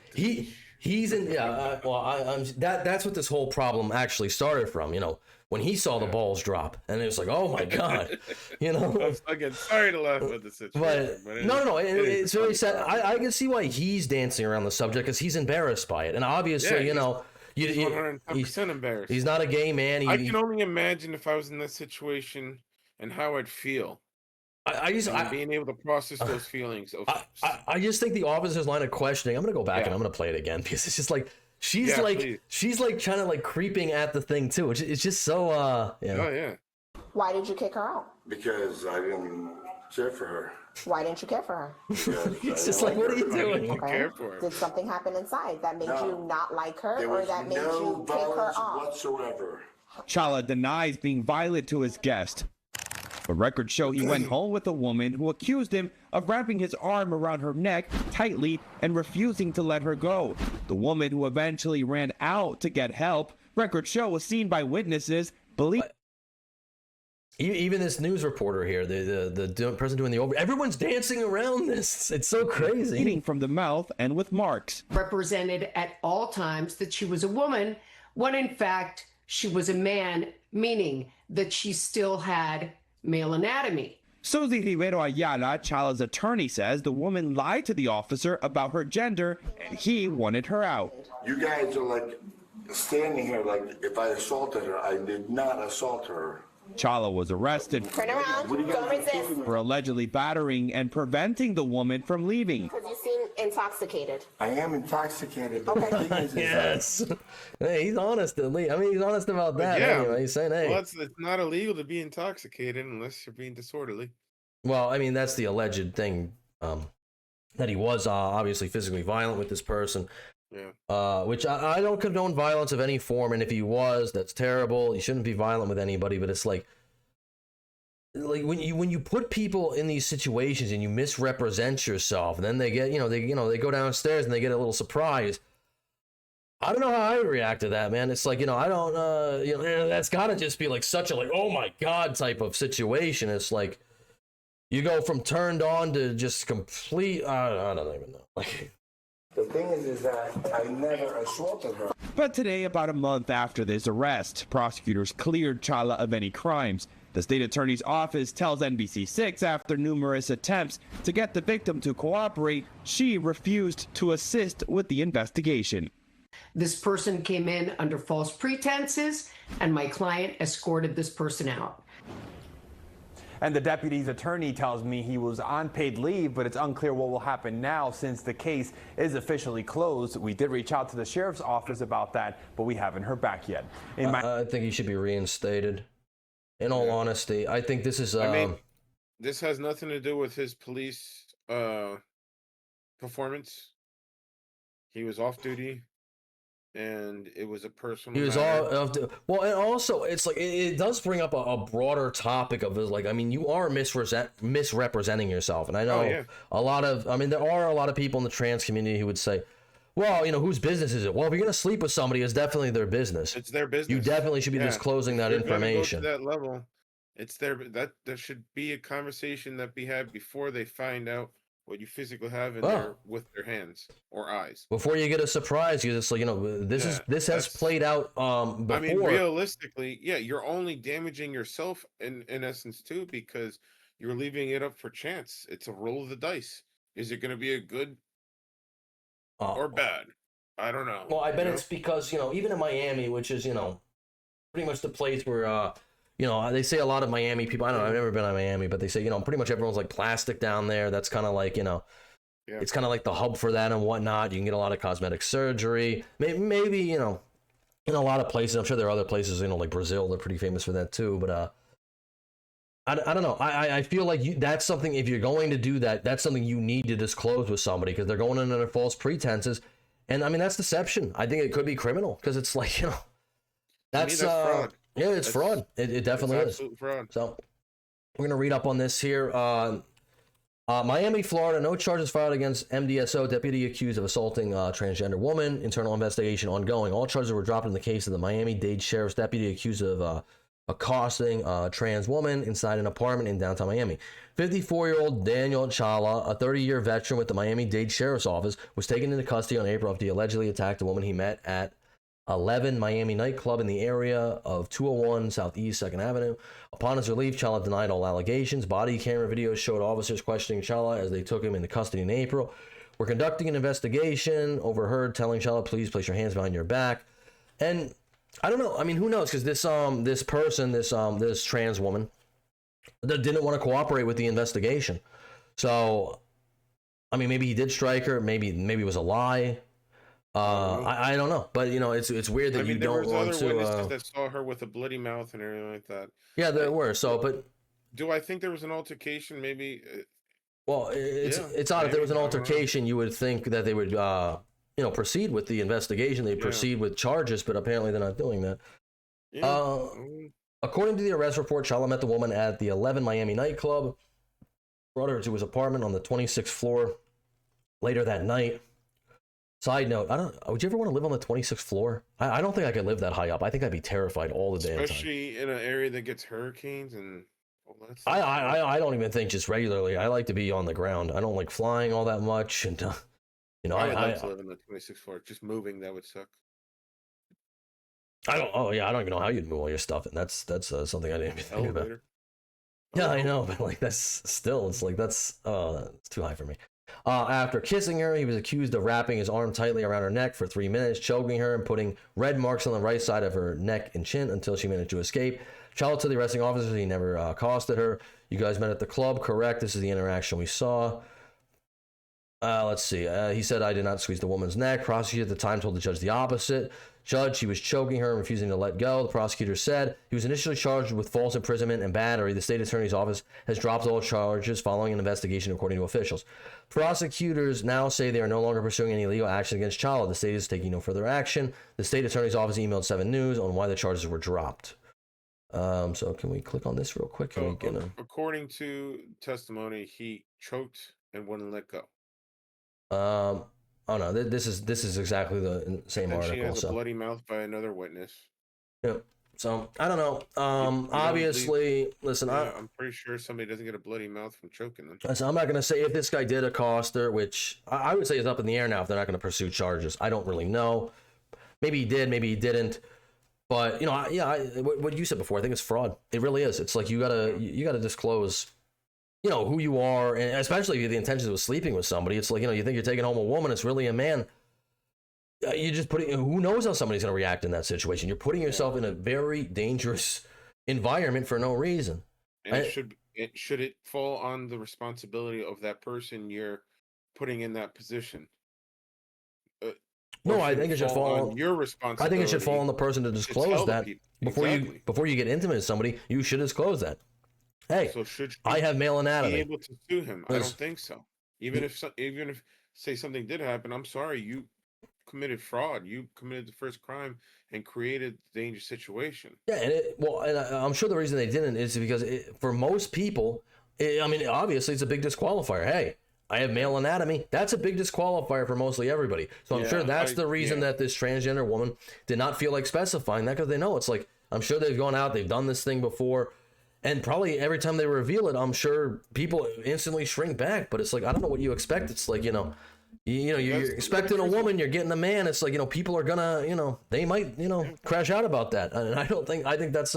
He's in, yeah. That's what this whole problem actually started from. You know, when he saw the balls drop, and it was like, oh my god, you know. Again, sorry to laugh at the situation, but no, it's really sad. I can see why he's dancing around the subject because he's embarrassed by it, and obviously, you know, he's 110% embarrassed. He's not a gay man. I can only imagine if I was in that situation and how I'd feel. Being able to process those feelings. I just think the officer's line of questioning. I'm gonna go back and I'm gonna play it again because it's just like she's like trying to like creeping at the thing too. It's just so Oh yeah. Why did you kick her out? Because I didn't care for her. Why didn't you care for her? It's just like, what are you doing? Okay. Did something happen inside that made you not like her, or that made you kick her off? Whatsoever. Chala denies being violent to his guest. The records show he went home with a woman who accused him of wrapping his arm around her neck tightly and refusing to let her go. The woman, who eventually ran out to get help, records show was seen by witnesses believe. Even this news reporter here, the person doing the over, everyone's dancing around this. It's so crazy. Eating from the mouth and with marks. Represented at all times that she was a woman, when in fact she was a man, meaning that she still had male anatomy. Suzy Rivero Ayala, Chala's attorney, says the woman lied to the officer about her gender and he wanted her out. You guys are like standing here like if I assaulted her. I did not assault her. Chala was arrested Turn around, don't resist. for allegedly battering and preventing the woman from leaving. Because you seem intoxicated. I am intoxicated. But Okay. the thing is Yes. Hey, he's honest, at least. I mean, he's honest about that anyway. He's saying, hey. Well, it's not illegal to be intoxicated unless you're being disorderly. Well, I mean, that's the alleged thing. that he was obviously physically violent with this person. Yeah. Which I don't condone violence of any form, and if he was, that's terrible. You shouldn't be violent with anybody, but it's like when you put people in these situations and you misrepresent yourself, and then they get they go downstairs and they get a little surprise. I don't know how I would react to that, man. It's like, I don't that's got to just be like such a like, oh my god type of situation. It's like you go from turned on to just complete I don't even know. Like, the thing is that I never assaulted her. But today, about a month after this arrest, prosecutors cleared Chala of any crimes. The state attorney's office tells NBC6 after numerous attempts to get the victim to cooperate, she refused to assist with the investigation. This person came in under false pretenses, and my client escorted this person out. And the deputy's attorney tells me he was on paid leave, but it's unclear what will happen now since the case is officially closed. We did reach out to the sheriff's office about that, but we haven't heard back yet. I think he should be reinstated. In all honesty, I think this is. I mean, this has nothing to do with his police performance. He was off duty. And it was a personal. He was well, and also it's like it does bring up a broader topic of like, I mean, you are misrepresenting yourself, and I know there are a lot of people in the trans community who would say, well, whose business is it? Well, if you're gonna sleep with somebody, it's definitely their business. It's their business. You definitely should be disclosing that information. Go to that level, it's there should be a conversation that be had before they find out what you physically have in there with their hands or eyes. Before you get a surprise, because it's like, this has played out before. I mean, realistically, you're only damaging yourself in essence too, because you're leaving it up for chance. It's a roll of the dice. Is it going to be a good or bad? I don't know. Well, I bet it's because, even in Miami, which is, pretty much the place where they say a lot of Miami people, I don't know, I've never been to Miami, but they say, pretty much everyone's like plastic down there. That's kind of like, it's kind of like the hub for that and whatnot. You can get a lot of cosmetic surgery. Maybe in a lot of places, I'm sure there are other places, like Brazil, they're pretty famous for that too. But I don't know. I feel like that's something, if you're going to do that, that's something you need to disclose with somebody, because they're going in under false pretenses. And I mean, that's deception. I think it could be criminal, because it's like, that's fraud. Yeah, it's fraud. It definitely is. Fraud. So we're going to read up on this here. Miami, Florida, no charges filed against MDSO, deputy accused of assaulting transgender woman. Internal investigation ongoing. All charges were dropped in the case of the Miami-Dade Sheriff's deputy accused of accosting a trans woman inside an apartment in downtown Miami. 54-year-old Daniel Chala, a 30-year veteran with the Miami-Dade Sheriff's Office, was taken into custody on April after he allegedly attacked a woman he met at 11 Miami nightclub in the area of 201 Southeast 2nd Avenue. Upon his relief, Chala denied all allegations. Body camera videos showed officers questioning Chala as they took him into custody in April. We're conducting an investigation. Overheard telling Chala, please place your hands behind your back. And I don't know. I mean, who knows? Because this trans woman that didn't want to cooperate with the investigation. So, I mean, maybe he did strike her. Maybe it was a lie. I don't know, but it's weird that you don't want to. There were witnesses that saw her with a bloody mouth and everything like that. Yeah, there were. So, but do I think there was an altercation? Maybe. Well, it's odd. If there was an altercation, you would think that they would, proceed with the investigation. They proceed with charges, but apparently they're not doing that. Yeah. According to the arrest report, Chala met the woman at the 11 Miami nightclub, brought her to his apartment on the 26th floor later that night. Side note, would you ever want to live on the 26th floor? I don't think I could live that high up. I think I'd be terrified all the damn time. Especially in an area that gets hurricanes and all that stuff. I don't even think just regularly. I like to be on the ground. I don't like flying all that much. And, I would like to live on the 26th floor. Just moving, that would suck. I don't even know how you'd move all your stuff. And that's something I didn't even think about. Yeah, I know. But like, that's still, it's like, it's too high for me. After kissing her, he was accused of wrapping his arm tightly around her neck for 3 minutes, choking her and putting red marks on the right side of her neck and chin until she managed to escape. Chala to the arresting officers, he never accosted her. You guys met at the club, correct? This is the interaction we saw. Let's see. He said, I did not squeeze the woman's neck. Prosecutor at the time told the judge the opposite. judge he was choking her and refusing to let go. The prosecutor said he was initially charged with false imprisonment and battery. The state attorney's office has dropped all charges following an investigation, according to officials. Prosecutors now say they are no longer pursuing any legal action against Chalo. The state is taking no further action. The state attorney's office emailed 7 News on why the charges were dropped. So can we click on this real quick? According to testimony, he choked and wouldn't let go. Oh no, this is exactly the same and article. She has a bloody mouth by another witness. Yep. So I don't know. Obviously, listen. I'm pretty sure somebody doesn't get a bloody mouth from choking them. So I'm not going to say if this guy did accost her, which I would say is up in the air now if they're not going to pursue charges. I don't really know. Maybe he did, maybe he didn't. But what you said before, I think it's fraud. It really is. It's like you gotta disclose, who you are, and especially if the intention was sleeping with somebody. It's like, you think you're taking home a woman, it's really a man. You just who knows how somebody's going to react in that situation. You're putting yourself in a very dangerous environment for no reason. And should it fall on the responsibility of that person you're putting in that position? No, I think it should fall on your responsibility. I think it should fall on the person to disclose that before you get intimate with somebody. You should disclose that. Hey, so I have male anatomy. Be able to sue him? I don't think so. Even if say something did happen, I'm sorry, you committed fraud. You committed the first crime and created the dangerous situation. Yeah, and I'm sure the reason they didn't is because for most people, obviously it's a big disqualifier. Hey, I have male anatomy. That's a big disqualifier for mostly everybody. So I'm sure that's the reason that this transgender woman did not feel like specifying that, because they know it's like, I'm sure they've gone out, they've done this thing before, and probably every time they reveal it, I'm sure people instantly shrink back. But it's like, I don't know what you expect. It's like, you're expecting a woman, you're getting a man. It's like, people are gonna, they might, crash out about that. And I think that's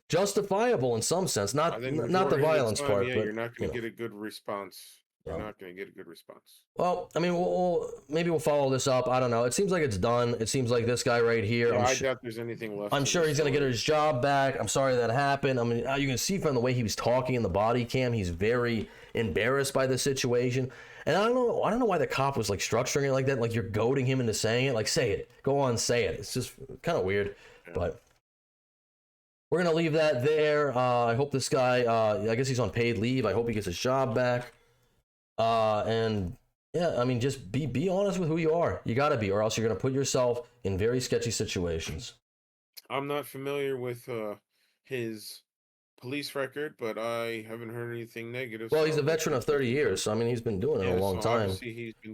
justifiable in some sense, not the violence part. Yeah, but you're not going to get a good response. You're not going to get a good response. Well, maybe we'll follow this up. I don't know. It seems like it's done. It seems like this guy right here. I doubt there's anything left. I'm sure he's going to get his job back. I'm sorry that happened. You can see from the way he was talking in the body cam, he's very embarrassed by the situation. And I don't know why the cop was like structuring it like that. Like, you're goading him into saying it. Like, say it. Go on, say it. It's just kind of weird. Yeah. But we're going to leave that there. I hope this guy, I guess he's on paid leave. I hope he gets his job back. And yeah, just be honest with who you are. You got to be, or else you're going to put yourself in very sketchy situations. I'm not familiar with his police record, but I haven't heard anything negative. Well, he's a veteran of 30 years, so he's been doing it a long time.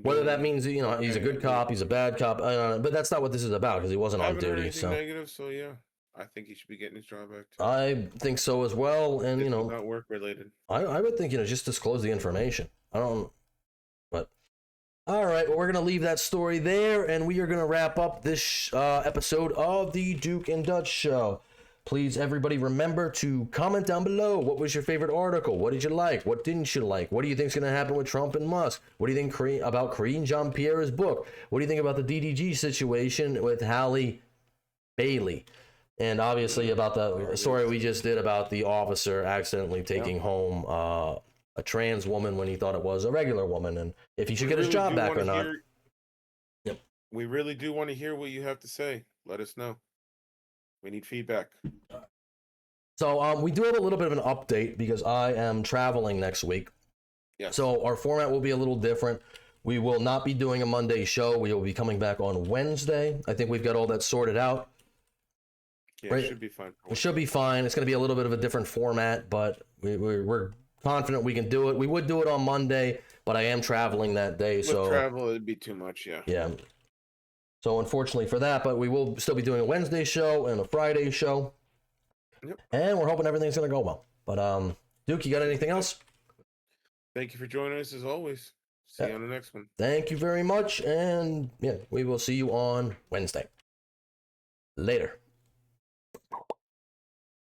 Whether that means he's a good cop, he's a bad cop, but that's not what this is about, because he wasn't on duty. Anything negative, so yeah, I think he should be getting his job back too. I think so as well, and not work related. I would think just disclose the information. But all right, well, we're gonna leave that story there, and we are gonna wrap up this episode of the Duke and Dutch Show. Please, everybody, remember to comment down below. What was your favorite article? What did you like? What didn't you like? What do you think is going to happen with Trump and Musk? What do you think about Karine Jean-Pierre's book? What do you think about the DDG situation with Halle Bailey? And obviously about the story we just did about the officer accidentally taking home a trans woman when he thought it was a regular woman, and if he should get his job back or not. Yep. We really do want to hear what you have to say. Let us know. We need feedback. So we do have a little bit of an update because I am traveling next week. Yeah. So our format will be a little different. We will not be doing a Monday show. We will be coming back on Wednesday. I think we've got all that sorted out. Yeah, right? It should be fine. It should be fine. It's going to be a little bit of a different format, but we're confident we can do it. We would do it on Monday, but I am traveling that day. With travel, it'd be too much, yeah. Yeah. So unfortunately for that, but we will still be doing a Wednesday show and a Friday show. Yep. And we're hoping everything's going to go well. But Duke, you got anything else? Thank you for joining us as always. See you on the next one. Thank you very much. And yeah, we will see you on Wednesday. Later.